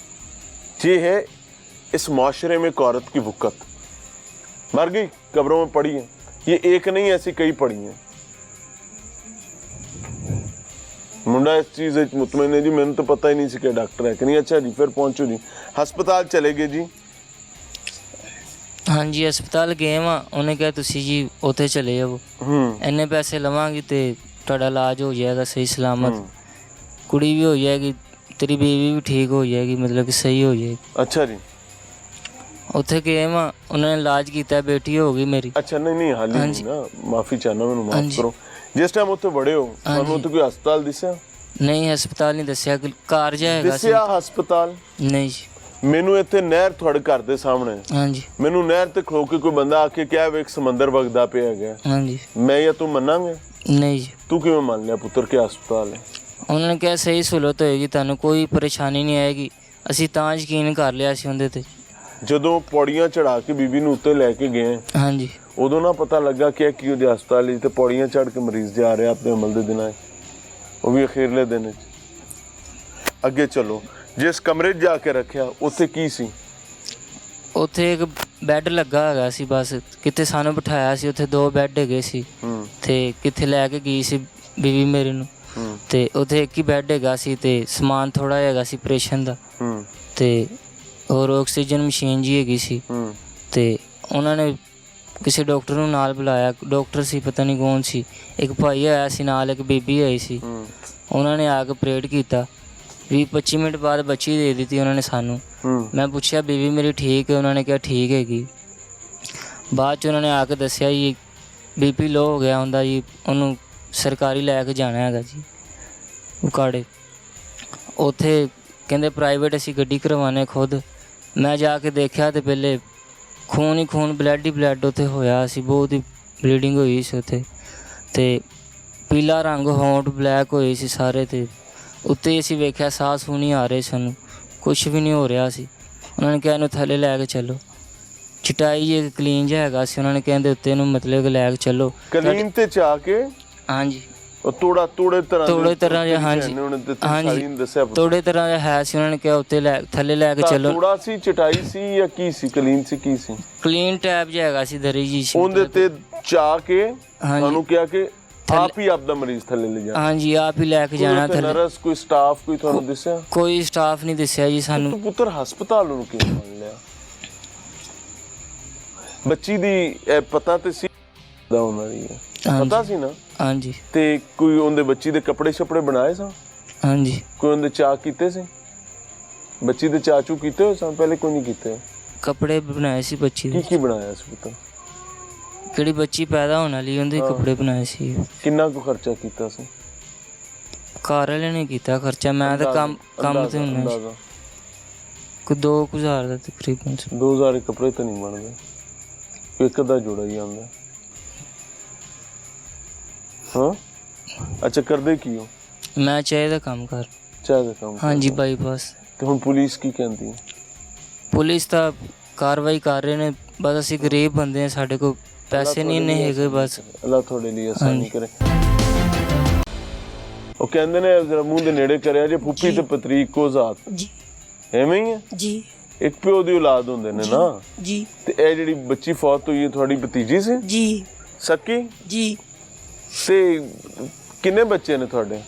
A: ये है इस माशरे में एक औरत की वुकत मर गई, कब्रों में पड़ी है। ये एक नहीं, ऐसी कई पड़ी हैं। मुंडा इस चीज़ मुतमईन है जी, मैंने तो पता ही नहीं सी कि डॉक्टर है कि नहीं। अच्छा जी, फिर पहुंचो जी हस्पताल चले गए जी।
D: ਹਾਂਜੀ ਹਸਪਤਾਲ ਗਏ ਵਾਂ, ਉਹਨੇ ਕਿਹਾ ਤੁਸੀਂ ਜੀ ਉੱਥੇ ਚਲੇ ਜਾਓ, ਇੰਨੇ ਪੈਸੇ ਲਵਾਂਗੇ ਤੇ ਤੁਹਾਡਾ ਇਲਾਜ ਹੋ ਜਾਏਗਾ ਸਹੀ ਸਲਾਮਤ, ਕੁੜੀ ਵੀ ਹੋ ਜਾਏਗੀ, ਤੇਰੀ ਬੇਬੀ ਵੀ ਠੀਕ ਹੋ ਜਾਏਗੀ, ਮਤਲਬ ਕਿ ਸਹੀ ਹੋ ਜਾਏਗੀ।
A: अच्छा जी,
D: ਉੱਥੇ ਗਏ ਵਾਂ, ਉਹਨਾਂ ਨੇ ਇਲਾਜ ਕੀਤਾ, ਬੇਟੀ ਹੋ ਗਈ ਮੇਰੀ।
A: अच्छा नहीं नहीं हाली नहीं ना, माफी चाहना, मैंने
D: हाँ
A: माफ
D: जी।
A: करो। जिस टाइम उत्ते बड़े हो ਤੁਹਾਨੂੰ ਉੱਥੇ ਕੋਈ ਹਸਪਤਾਲ ਦਿਸਿਆ?
D: ਨਹੀਂ ਹਸਪਤਾਲ ਨਹੀਂ ਦੱਸਿਆ, ਕਾਰ ਜਾਏਗਾ ਸੀ।
A: ਦਿਸਿਆ ਹਸਪਤਾਲ?
D: ਨਹੀਂ ਜੀ।
A: ਮੈਨੂੰ ਇੱਥੇ ਨਹਿਰ ਤੁਹਾਡੇ ਘਰ ਦੇ ਸਾਹਮਣੇ,
D: ਹਾਂਜੀ
A: ਮੈਨੂੰ ਨਹਿਰ ਤੇ ਖਲੋ ਕੇ ਕੋਈ ਬੰਦਾ ਆ ਕੇ ਕਿਹਾ ਵੇ ਇੱਕ ਸਮੁੰਦਰ ਵਗਦਾ ਪਿਆ ਹੈਗਾ,
D: ਹਾਂਜੀ
A: ਮੈਂ ਜਾਂ ਤੂੰ ਮੰਨਾਂਗੇ?
D: ਨਹੀਂ ਜੀ।
A: ਤੂੰ ਕਿਵੇਂ ਮੰਨ ਲਿਆ ਪੁੱਤਰ ਕਿ ਹਸਪਤਾਲ ਹੈ?
D: ਉਹਨਾਂ ਨੇ ਕਿਹਾ ਸਹੀ ਸਹੂਲਤ ਹੋਏਗੀ, ਤੁਹਾਨੂੰ ਕੋਈ ਪਰੇਸ਼ਾਨੀ ਨਹੀਂ ਆਏਗੀ। ਅਸੀਂ ਤਾਂ ਯਕੀਨ ਕਰ ਲਿਆ ਸੀ ਉਹਦੇ ਤੇ।
A: ਜਦੋਂ ਪੌੜੀਆਂ ਚੜਾ ਕੇ ਬੀਬੀ ਨੂੰ ਉੱਤੇ ਲੈ ਕੇ ਗਏ
D: ਹਾਂਜੀ
A: ਉਦੋਂ ਨਾ ਪਤਾ ਲੱਗਾ ਕਿ ਕੀ ਉਹਦੇ ਹਸਪਤਾਲ ਵਿੱਚ ਤੇ ਪੌੜੀਆਂ ਚੜ ਕੇ ਮਰੀਜ਼ ਜਾ ਰਿਹਾ ਆਪਣੇ ਅਮਲ ਦੇ ਦਿਨਾਂ 'ਚ, ਉਹ ਵੀ ਅਖੀਰਲੇ ਦਿਨ 'ਚ। ਅੱਗੇ ਚਲੋ, ਜਿਸ ਕਮਰੇ 'ਚ ਜਾ ਕੇ ਰੱਖਿਆ ਉੱਥੇ ਕੀ ਸੀ?
D: ਉੱਥੇ ਇੱਕ ਬੈੱਡ ਲੱਗਾ ਹੈਗਾ ਸੀ, ਬਸ ਕਿਤੇ ਸਾਨੂੰ ਬਿਠਾਇਆ ਸੀ, ਉੱਥੇ 2 ਬੈੱਡ ਹੈਗੇ ਸੀ, ਤੇ ਕਿੱਥੇ ਲੈ ਕੇ ਗਈ ਸੀ ਬੀਵੀ ਮੇਰੀ ਨੂੰ, ਤੇ ਉੱਥੇ ਇੱਕ ਹੀ ਬੈੱਡ ਹੈਗਾ ਸੀ, ਤੇ ਸਮਾਨ ਥੋੜਾ ਹੈਗਾ ਸੀ ਆਪਰੇਸ਼ਨ ਦਾ, ਤੇ ਹੋਰ ਆਕਸੀਜਨ ਮਸ਼ੀਨ ਜੀ ਹੈਗੀ ਸੀ। ਤੇ ਉਹਨਾਂ ਨੇ ਕਿਸੇ ਡਾਕਟਰ ਨੂੰ ਨਾਲ ਬੁਲਾਇਆ, ਡਾਕਟਰ ਸੀ ਪਤਾ ਨਹੀਂ ਕੌਣ ਸੀ, ਇੱਕ ਭਾਈ ਆਇਆ ਸੀ ਨਾਲ, ਇੱਕ ਬੀਬੀ ਆਈ ਸੀ। ਉਹਨਾਂ ਨੇ ਆ ਕੇ ਪ੍ਰੇਡ ਕੀਤਾ। 20-25 ਮਿੰਟ ਬਾਅਦ ਬੱਚੀ ਦੇ ਦਿੱਤੀ ਉਹਨਾਂ ਨੇ ਸਾਨੂੰ। ਮੈਂ ਪੁੱਛਿਆ ਬੀਬੀ ਮੇਰੀ ਠੀਕ ਹੈ? ਉਹਨਾਂ ਨੇ ਕਿਹਾ ਠੀਕ ਹੈਗੀ। ਬਾਅਦ 'ਚ ਉਹਨਾਂ ਨੇ ਆ ਕੇ ਦੱਸਿਆ ਜੀ BP ਲੋ ਹੋ ਗਿਆ ਹੁੰਦਾ ਜੀ, ਉਹਨੂੰ ਸਰਕਾਰੀ ਲੈ ਕੇ ਜਾਣਾ ਹੈਗਾ ਜੀ ਉਕਾੜੇ। ਉੱਥੇ ਕਹਿੰਦੇ ਪ੍ਰਾਈਵੇਟ ਅਸੀਂ ਗੱਡੀ ਕਰਵਾਉਂਦੇ ਖੁਦ। ਮੈਂ ਜਾ ਕੇ ਦੇਖਿਆ ਤੇ ਪਹਿਲੇ ਖੂਨ ਹੀ ਖੂਨ, ਬਲੱਡ ਹੀ ਬਲੱਡ ਉੱਥੇ ਹੋਇਆ ਸੀ, ਬਹੁਤ ਹੀ ਬਲੀਡਿੰਗ ਹੋਈ ਸੀ ਉੱਥੇ। ਤੇ ਪੀਲਾ ਰੰਗ, ਹੋਂਠ ਬਲੈਕ ਹੋਏ ਸੀ ਸਾਰੇ। ਤੇ ਉੱਤੇ ਅਸੀਂ ਵੇਖਿਆ ਸਾਹ ਸੂਹ ਨਹੀਂ ਆ ਰਹੇ ਸਾਨੂੰ, ਕੁਛ ਵੀ ਨਹੀਂ ਹੋ ਰਿਹਾ ਸੀ। ਉਹਨਾਂ ਨੇ ਕਿਹਾ ਇਹਨੂੰ ਥੱਲੇ ਲੈ ਕੇ ਚੱਲੋ। ਚਟਾਈ ਇੱਕ ਕਲੀਨ ਜਿਹਾ ਹੈਗਾ ਸੀ, ਉਹਨਾਂ ਨੇ ਕਹਿੰਦੇ ਉੱਤੇ ਨੂੰ ਮਤਲਬ ਕਿ ਲੈ ਕੇ ਚੱਲੋ।
A: ਕਲੀਨ ਤੇ ਚਾ ਕੇ
D: ਹਾਂਜੀ
A: ਉਹ ਤੋੜੇ ਤਰ੍ਹਾਂ
D: ਜਿਹਾ, ਹਾਂਜੀ ਤੋੜੇ ਤਰ੍ਹਾਂ ਜਿਹਾ ਹੈ ਸੀ। ਉਹਨਾਂ ਨੇ ਕਿਹਾ ਉੱਤੇ ਥੱਲੇ ਲੈ ਕੇ ਚੱਲੋ।
A: ਤੋੜਾ ਸੀ, ਚਟਾਈ ਸੀ ਜਾਂ ਕੀ ਸੀ? ਕਲੀਨ ਸੀ, ਕੀ ਸੀ?
D: ਕਲੀਨ ਟੈਪ ਜਿਹਾ ਹੈਗਾ ਸੀ, ਦਰੀ ਜੀ ਸੀ।
A: ਉਹਦੇ ਤੇ ਚਾ ਕੇ ਤੁਹਾਨੂੰ ਕਿਹਾ ਕਿ ਆਪ ਹੀ ਆਪਦਾ ਮਰੀਜ਼ ਥੱਲੇ ਲੈ ਜਾਣਾ।
D: ਹਾਂਜੀ, ਆਪ ਹੀ ਲੈ ਕੇ ਜਾਣਾ ਥੱਲੇ।
A: ਨਰਸ ਕੋਈ ਸਟਾਫ ਕੋਈ ਤੁਹਾਨੂੰ ਦੱਸਿਆ?
D: ਕੋਈ ਸਟਾਫ ਨਹੀਂ ਦੱਸਿਆ ਜੀ ਸਾਨੂੰ।
A: ਤੂੰ ਪੁੱਤਰ ਹਸਪਤਾਲ ਨੂੰ ਕਿਉਂ ਮੰਨ ਲਿਆ? ਬੱਚੀ ਦੀ ਪਤਾ ਤੇ ਸੀ ਉਹਨਾਂ ਦੀ, ਪਤਾ ਸੀ ਨਾ?
D: ਹਾਂਜੀ।
A: ਤੇ ਕੋਈ ਉਹਦੇ ਬੱਚੀ ਦੇ ਕੱਪੜੇ ਛਪੜੇ ਬਣਾਏ ਸਨ?
D: ਹਾਂਜੀ।
A: ਕੋਈ ਉਹਦੇ ਚਾਅ ਕੀਤੇ ਸੀ? ਬੱਚੀ ਦੇ ਚਾਚੂ ਕੀਤੇ ਹੋਏ ਸਨ? ਪਹਿਲੇ ਕੋਈ ਨਹੀਂ ਕੀਤੇ?
D: ਕੱਪੜੇ ਬਣਾਏ ਸੀ ਬੱਚੀ ਦੇ।
A: ਕੀ ਬਣਾਇਆ ਸੀ ਪੁੱਤਰ?
D: ਕਿਹੜੀ ਬੱਚੀ ਪੈਦਾ ਹੋਣ ਵਾਲੀ ਉਹਦੇ ਕੱਪੜੇ ਬਣਾਏ ਸੀ।
A: ਕਿੰਨਾ ਕੁ ਖਰਚਾ ਕੀਤਾ ਸੀ?
D: ਘਰ ਵਾਲੇ ਨੇ ਕੀਤਾ ਖਰਚਾ, ਮੈਂ ਤਾਂ ਕੰਮ ਤੇ ਹੁੰਦਾ। ਕੋਈ 2000 ਦਾ ਤਕਰੀਬਨ।
A: 2000 ਕੱਪੜੇ ਤਾਂ ਨਹੀਂ ਬਣਦੇ, ਇੱਕ ਅੱਧਾ ਜੋੜਾ ਹੀ ਆਉਂਦਾ। ਹਾਂ, ਅੱਛਾ ਕਰਦੇ ਕੀ ਹੋ?
D: ਮੈਂ ਚਾਹ ਦਾ ਕੰਮ ਕਰ।
A: ਚਾਹ ਦਾ ਕੰਮ?
D: ਹਾਂਜੀ, ਬਾਈਪਾਸ। ਤੇ
A: ਹੁਣ ਪੁਲਿਸ ਕੀ ਕਹਿੰਦੀ ਹੈ?
D: ਪੁਲਿਸ ਤਾਂ ਕਾਰਵਾਈ ਕਰ ਰਹੇ ਨੇ, ਬਸ ਅਸੀਂ ਗਰੀਬ ਬੰਦੇ ਹਾਂ, ਸਾਡੇ ਕੋਲ ਪੈਸੇ ਨਹੀਂ ਇੰਨੇ ਹੈਗੇ। ਬਸ
A: ਅੱਲਾਹ ਤੁਹਾਡੇ ਲਈ ਆਸਾਨੀ ਕਰੇ। ਉਹ ਕਹਿੰਦੇ ਨੇ ਜ਼ਰਾ ਮੂੰਹ ਦੇ ਨੇੜੇ ਕਰਿਆ ਜੇ, ਫੁੱਫੀ ਤੇ ਪਤਰੀਕ ਕੋ ਜ਼ਾਤ ਜੀ, ਐਵੇਂ ਹੀ ਹੈ ਜੀ। ਇੱਕ ਪਿਓ ਦੀ ਔਲਾਦ ਹੁੰਦੇ ਨੇ ਨਾ ਜੀ। ਤੇ ਇਹ ਜਿਹੜੀ ਬੱਚੀ ਫੌਤ ਹੋਈ ਹੈ ਤੁਹਾਡੀ ਭਤੀਜੀ ਸੀ ਜੀ? ਸਕੀ ਜੀ। ਤੇ ਕਿੰਨੇ ਬੱਚੇ ਨੇ ਤੁਹਾਡੇ?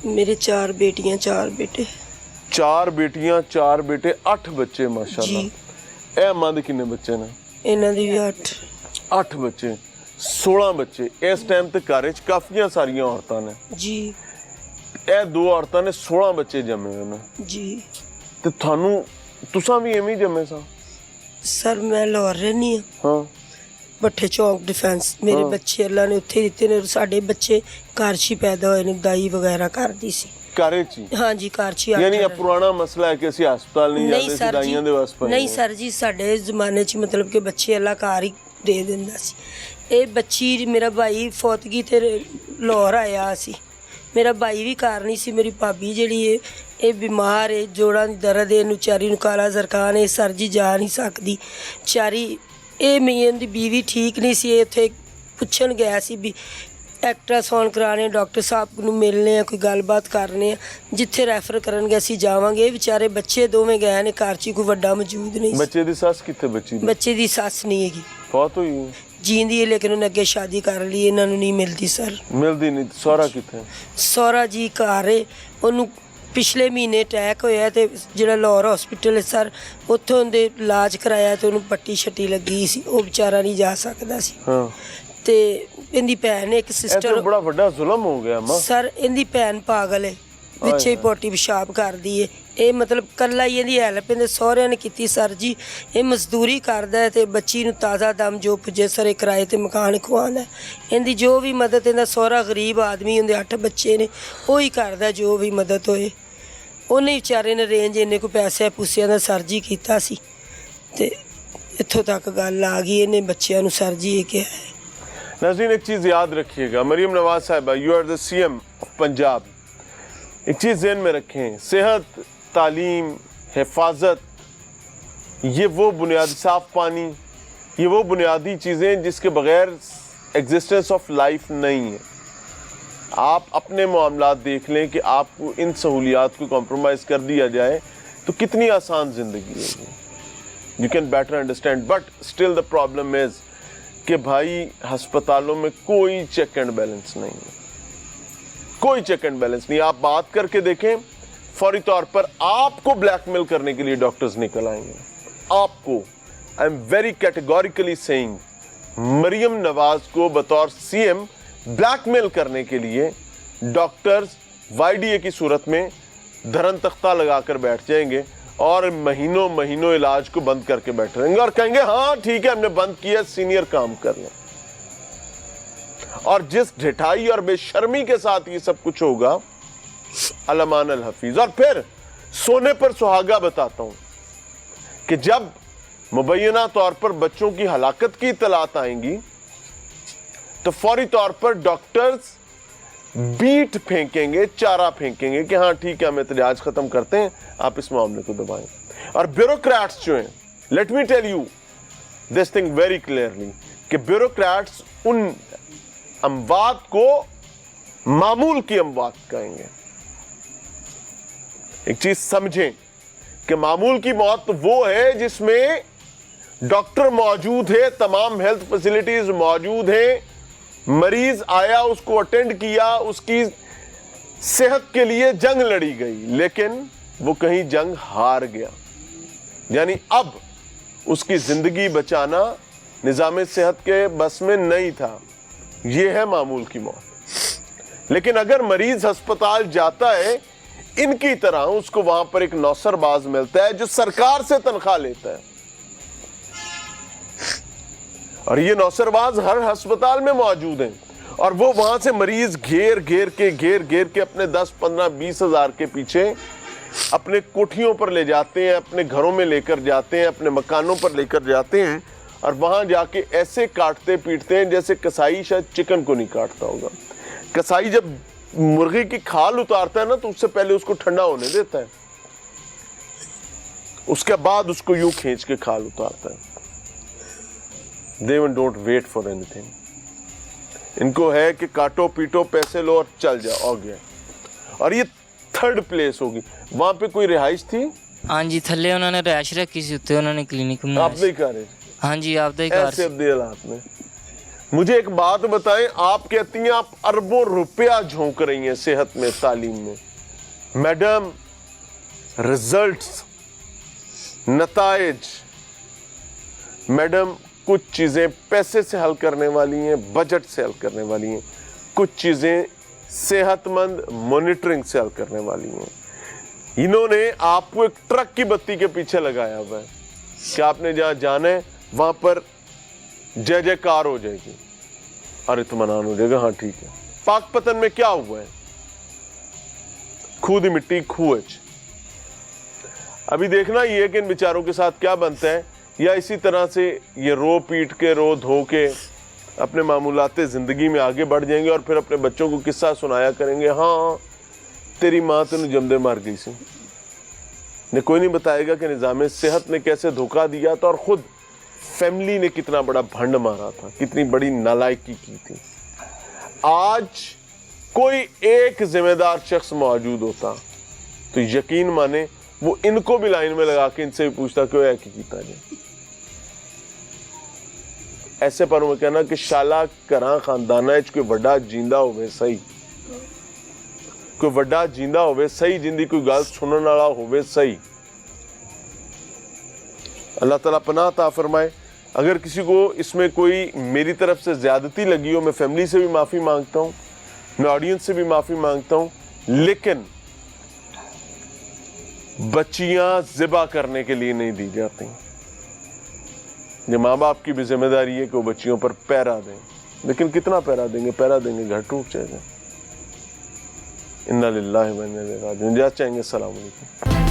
E: ਮੇਰੇ 4 ਬੇਟੀਆਂ 4 ਬੇਟੇ।
A: 4 ਬੇਟੀਆਂ 4 ਬੇਟੇ, 8 ਬੱਚੇ ਮਾਸ਼ਾਅੱਲਾ। ਇਹ ਮਾਂ ਦੇ ਕਿੰਨੇ ਬੱਚੇ ਨੇ?
E: ਇਹਨਾਂ ਦੀ ਵੀ 8
A: ਬੱਚੇ, 16 ਬੱਚੇ। ਇਸ ਟਾਈਮ ਤੇ ਘਰ ਵਿੱਚ ਕਾਫੀਆਂ ਸਾਰੀਆਂ ਔਰਤਾਂ ਨੇ ਜੀ। ਇਹ 2 ਔਰਤਾਂ ਨੇ 16 ਬੱਚੇ ਜੰਮੇ ਹੋਏ ਨੇ ਜੀ। ਤੇ ਤੁਹਾਨੂੰ ਤੁਸੀਂ ਵੀ ਐਵੇਂ ਹੀ ਜੰਮੇ ਸਾਂ?
E: ਸਰ ਮੈਂ ਲਾਹੌਰ ਰਹਿੰਦੀ ਹਾਂ, ਭੱਠੇ ਚੌਂਕ ਡਿਫੈਂਸ। ਮੇਰੇ ਬੱਚੇ ਅੱਲਾ ਨੇ ਉੱਥੇ ਦਿੱਤੇ ਨੇ। ਸਾਡੇ ਬੱਚੇ ਘਰ 'ਚ ਹੀ ਪੈਦਾ ਹੋਏ ਨੇ, ਦਾਈ ਵਗੈਰਾ ਕਰਦੀ ਸੀ
A: ਘਰ 'ਚ ਹੀ।
E: ਹਾਂਜੀ, ਘਰ 'ਚ ਹੀ।
A: ਯਾਨੀ ਇਹ ਪੁਰਾਣਾ ਮਸਲਾ ਹੈ ਕਿ ਅਸੀਂ ਹਸਪਤਾਲ ਨਹੀਂ ਜਾਂਦੇ ਸੀ, ਦਾਈਆਂ ਦੇ ਵਾਸ ਪਏ।
E: ਨਹੀਂ ਸਰ ਜੀ, ਸਾਡੇ ਜ਼ਮਾਨੇ 'ਚ ਮਤਲਬ ਕਿ ਬੱਚੇ ਅੱਲਾ ਘਰ ਹੀ ਦੇ ਦਿੰਦਾ ਸੀ। ਇਹ ਬੱਚੀ ਮੇਰਾ ਭਾਈ ਫੌਤਗੀ ਤੇ ਲਾਹੌਰ ਆਇਆ ਸੀ। ਮੇਰਾ ਭਾਈ ਵੀ ਘਰ ਨਹੀਂ ਸੀ। ਮੇਰੀ ਭਾਬੀ ਜਿਹੜੀ ਹੈ ਇਹ ਬਿਮਾਰ ਹੈ, ਜੋੜਾਂ ਦੀ ਦਰਦ ਹੈ, ਇਹਨੂੰ ਵਿਚਾਰੀ ਨੂੰ ਕਾਲਾ ਜ਼ਰਕਾਨ ਹੈ, ਸਰ ਜੀ ਜਾ ਨਹੀਂ ਸਕਦੀ ਵਿਚਾਰੀ। ਇਹ ਮੀਆਂ ਦੀ ਬੀਵੀ ਠੀਕ ਨਹੀਂ ਸੀ। ਇਹ ਉੱਥੇ ਪੁੱਛਣ ਗਿਆ ਸੀ ਵੀ ਐਕਟਰਾਸਾਊਂਡ ਕਰਾਣੇ, ਡਾਕਟਰ ਸਾਹਿਬ ਨੂੰ ਮਿਲਣੇ ਆ, ਕੋਈ ਗੱਲਬਾਤ ਕਰਨੇ ਆ, ਜਿੱਥੇ ਰੈਫਰ ਕਰਨਗੇ ਅਸੀਂ ਜਾਵਾਂਗੇ। ਇਹ ਵਿਚਾਰੇ ਬੱਚੇ ਦੋਵੇਂ ਗਏ ਨੇ, ਘਰ 'ਚ ਕੋਈ ਵੱਡਾ ਮੌਜੂਦ ਨਹੀਂ।
A: ਬੱਚੇ ਦੀ ਸੱਸ ਕਿੱਥੇ? ਬੱਚੇ ਦੀ
E: ਸੱਸ ਨਹੀਂ ਹੈਗੀ,
A: ਫੌਤ ਹੋਈ
E: ਜੀਂਦੀ ਹੈ, ਲੇਕਿਨ ਉਹਨੇ ਅੱਗੇ ਸ਼ਾਦੀ ਕਰ ਲਈ। ਇਹਨਾਂ ਨੂੰ ਨਹੀਂ ਮਿਲਦੀ ਸਰ।
A: ਮਿਲਦੀ ਨਹੀਂ? ਸਹੁਰਾ ਕਿੱਥੇ?
E: ਸਹੁਰਾ ਜੀ ਘਰ ਹੈ। ਉਹਨੂੰ ਪਿਛਲੇ ਮਹੀਨੇ ਅਟੈਕ ਹੋਇਆ ਤੇ ਜਿਹੜਾ ਲਾਹੌਰ ਹਸਪੀਟਲ ਹੈ ਸਰ, ਉੱਥੋਂ ਉਹਦੇ ਇਲਾਜ ਕਰਾਇਆ ਤੇ ਉਹਨੂੰ ਪੱਟੀ ਛੱਟੀ ਲੱਗੀ ਸੀ। ਉਹ ਵਿਚਾਰਾ ਨਹੀਂ ਜਾ ਸਕਦਾ ਸੀ। ਤੇ ਇਹਦੀ ਭੈਣ ਨੇ ਇੱਕ ਸਿਸਟਰ।
A: ਬੜਾ ਵੱਡਾ ਜ਼ੁਲਮ ਹੋ ਗਿਆ ਮਾਂ
E: ਸਰ। ਇਹਦੀ ਭੈਣ ਪਾਗਲ ਹੈ, ਵਿੱਚੇ ਹੀ ਪੋਟੀ ਪਿਸ਼ਾਬ ਕਰਦੀ ਹੈ। ਇਹ ਮਤਲਬ ਕੱਲਾ ਹੀ ਇਹਦੀ ਹੈਲਪ ਇਹਦੇ ਸਹੁਰਿਆਂ ਨੇ ਕੀਤੀ ਸਰ ਜੀ। ਇਹ ਮਜ਼ਦੂਰੀ ਕਰਦਾ ਤੇ ਬੱਚੀ ਨੂੰ ਤਾਜ਼ਾ ਦਮ ਜੋ ਪੁੱਜੇ ਸਰੇ ਕਿਰਾਏ ਤੇ ਮਕਾਨ ਖਵਾਉਂਦਾ। ਇਹਦੀ ਜੋ ਵੀ ਮਦਦ, ਇਹਦਾ ਸਹੁਰਾ ਗਰੀਬ ਆਦਮੀ, ਉਹਦੇ 8 ਬੱਚੇ ਨੇ, ਉਹ ਹੀ ਕਰਦਾ ਜੋ ਵੀ ਮਦਦ ਹੋਏ। ਉਹਨੇ ਵਿਚਾਰੇ ਨੇ ਰੇਂਜ ਇੰਨੇ ਕੋ ਪੈਸੇ ਪੂਸਿਆਂ ਦਾ ਸਰ ਜੀ ਕੀਤਾ ਸੀ ਤੇ ਇੱਥੋਂ ਤੱਕ ਗੱਲ ਆ ਗਈ। ਇਹਨੇ ਬੱਚਿਆਂ ਨੂੰ ਸਰ ਜੀ ਇਹ ਕਿਹਾ ਹੈ।
A: नाज़रीन, एक चीज़ याद रखिएगा, मरीम नवाज साहिबा, you are the CM of Punjab. एक चीज़ ज़हन में रखें, सेहत, तालीम, हिफाजत, ये वो बुनियादी, साफ़ पानी, ये वो बुनियादी चीज़ें जिसके बग़ैर एग्जिस्टेंस ऑफ लाइफ नहीं है। आप अपने मामलात देख लें कि आपको इन सहूलियात को कॉम्प्रोमाइज़ कर दिया जाए तो कितनी आसान ज़िंदगी होगी। You can better understand, but still the problem is कि भाई अस्पतालों में कोई चेक एंड बैलेंस नहीं है, कोई चेक एंड बैलेंस नहीं। आप बात करके देखें, फौरी तौर पर आपको ब्लैकमेल करने के लिए डॉक्टर्स निकल आएंगे। आपको, I am very categorically saying, Maryam Nawaz को बतौर सीएम ब्लैकमेल करने के लिए डॉक्टर्स वाईडीए की सूरत में धरन तख्ता लगाकर बैठ जाएंगे और महीनों महीनों इलाज को बंद करके बैठे रहेंगे और कहेंगे हाँ ठीक है हमने बंद किया, सीनियर काम कर लें। और जिस ढिठाई और बेशर्मी के साथ ये सब कुछ होगा, अलमान अल हफीज। और फिर सोने पर सुहागा बताता हूं कि जब मुबैना तौर पर बच्चों की हलाकत की इतलात आएंगी तो फौरी तौर पर डॉक्टर्स बीट फेंकेंगे, चारा फेंकेंगे कि हाँ ठीक है हम एहतजाज खत्म करते हैं, आप इस मामले को दबाएं। और ब्यूरोक्रेट्स जो हैं, let me tell you this thing very clearly कि ब्यूरोक्रेट्स उन अमवात को मामूल की अमवात कहेंगे। एक चीज समझें कि मामूल की मौत वो है जिसमें डॉक्टर मौजूद है, तमाम हेल्थ फैसिलिटीज मौजूद हैं, मरीज आया, उसको अटेंड किया, उसकी सेहत के लिए जंग लड़ी गई, लेकिन वो कहीं जंग हार गया, यानी अब उसकी जिंदगी बचाना निजाम सेहत के बस में नहीं था। ये है मामूल की मौत। लेकिन अगर मरीज अस्पताल जाता है, इनकी तरह उसको वहां पर एक नौसरबाज मिलता है जो सरकार से तनख्वाह लेता है, और ये नौसरबाज हर अस्पताल में मौजूद हैं, और वो वहां से मरीज घेर घेर के अपने 10, 15, 20 हजार के पीछे अपने कोठियों पर ले जाते हैं, अपने घरों में लेकर जाते हैं, अपने मकानों पर लेकर जाते हैं, और वहां जाके ऐसे काटते पीटते हैं जैसे कसाई शायद चिकन को नहीं काटता होगा। कसाई जब मुर्गी की खाल उतारता है ना तो उससे पहले उसको ठंडा होने देता है, उसके बाद उसको यूं खींच के खाल उतारता है। They even don't wait for anything. इनको है कि काटो पीटो, पैसे लो और चल जाओ, हो गया। और ये थर्ड प्लेस होगी। वहां पे कोई रिहाइश थी?
D: हाँ जी, थल्ले उन्होंने रैश रखी सी, उत्ते उन्होंने क्लिनिक बनाया।
A: आप नहीं कर रहे?
D: हाँ जी, आप दे कर
A: ऐसे हालात में मुझे एक बात बताएं, आप कहती हैं आप अरबों रुपया झोंक रही हैं सेहत में, तालीम में। मैडम, रिजल्ट्स, नताइज, मैडम कुछ चीजें पैसे से हल करने वाली हैं, बजट से हल करने वाली हैं, कुछ चीजें सेहतमंद मॉनिटरिंग से हल करने वाली हैं। इन्होंने आपको एक ट्रक की बत्ती के पीछे लगाया हुआ है कि आपने जहां जाना है वहां पर जय जयकार हो जाएगी और इत्मीनान हो जाएगा, हाँ ठीक है। पाकपतन में क्या हुआ है? खूद मिट्टी खूच। अभी देखना ये है कि इन बेचारों के साथ क्या बनता है, या इसी तरह से ये रो पीट के, रो धो के अपने मामूलाते जिंदगी में आगे बढ़ जाएंगे और फिर अपने बच्चों को किस्सा सुनाया करेंगे, हाँ तेरी माँ तेन जमदे मार गई सी। ने कोई नहीं बताएगा कि निजाम सेहत ने कैसे धोखा दिया था और खुद फैमिली ने कितना बड़ा भंड मारा था, कितनी बड़ी नालायकी की थी। आज कोई एक जिम्मेदार शख्स मौजूद होता तो यकीन माने वो इनको भी लाइन में लगा के इनसे भी पूछता कि है की जाए। ऐसे पर मैं कहना कि शाला करा खानदाना कोई वड्डा जींदा होवे सही, कोई वड्डा जींदा होवे सही, जिंदी कोई गल सुनने वाला होवे सही। अल्लाह ताला पनाह अता फरमाए। अगर किसी को इसमें कोई मेरी तरफ से ज्यादती लगी हो, मैं फैमिली से भी माफी मांगता हूं, मैं ऑडियंस से भी माफी मांगता हूं, लेकिन बच्चियां ज़िबा करने के लिए नहीं दी जाती। ये माँ बाप की भी जिम्मेदारी है कि वो बच्चियों पर पैरा दें, लेकिन कितना पैरा देंगे? पैरा देंगे घर टूट जाएगा। इन्ना लिल्लाहि व इन्ना इलैहि राजिऊन। जा चाहेंगे। अस्सलाम वालेकुम।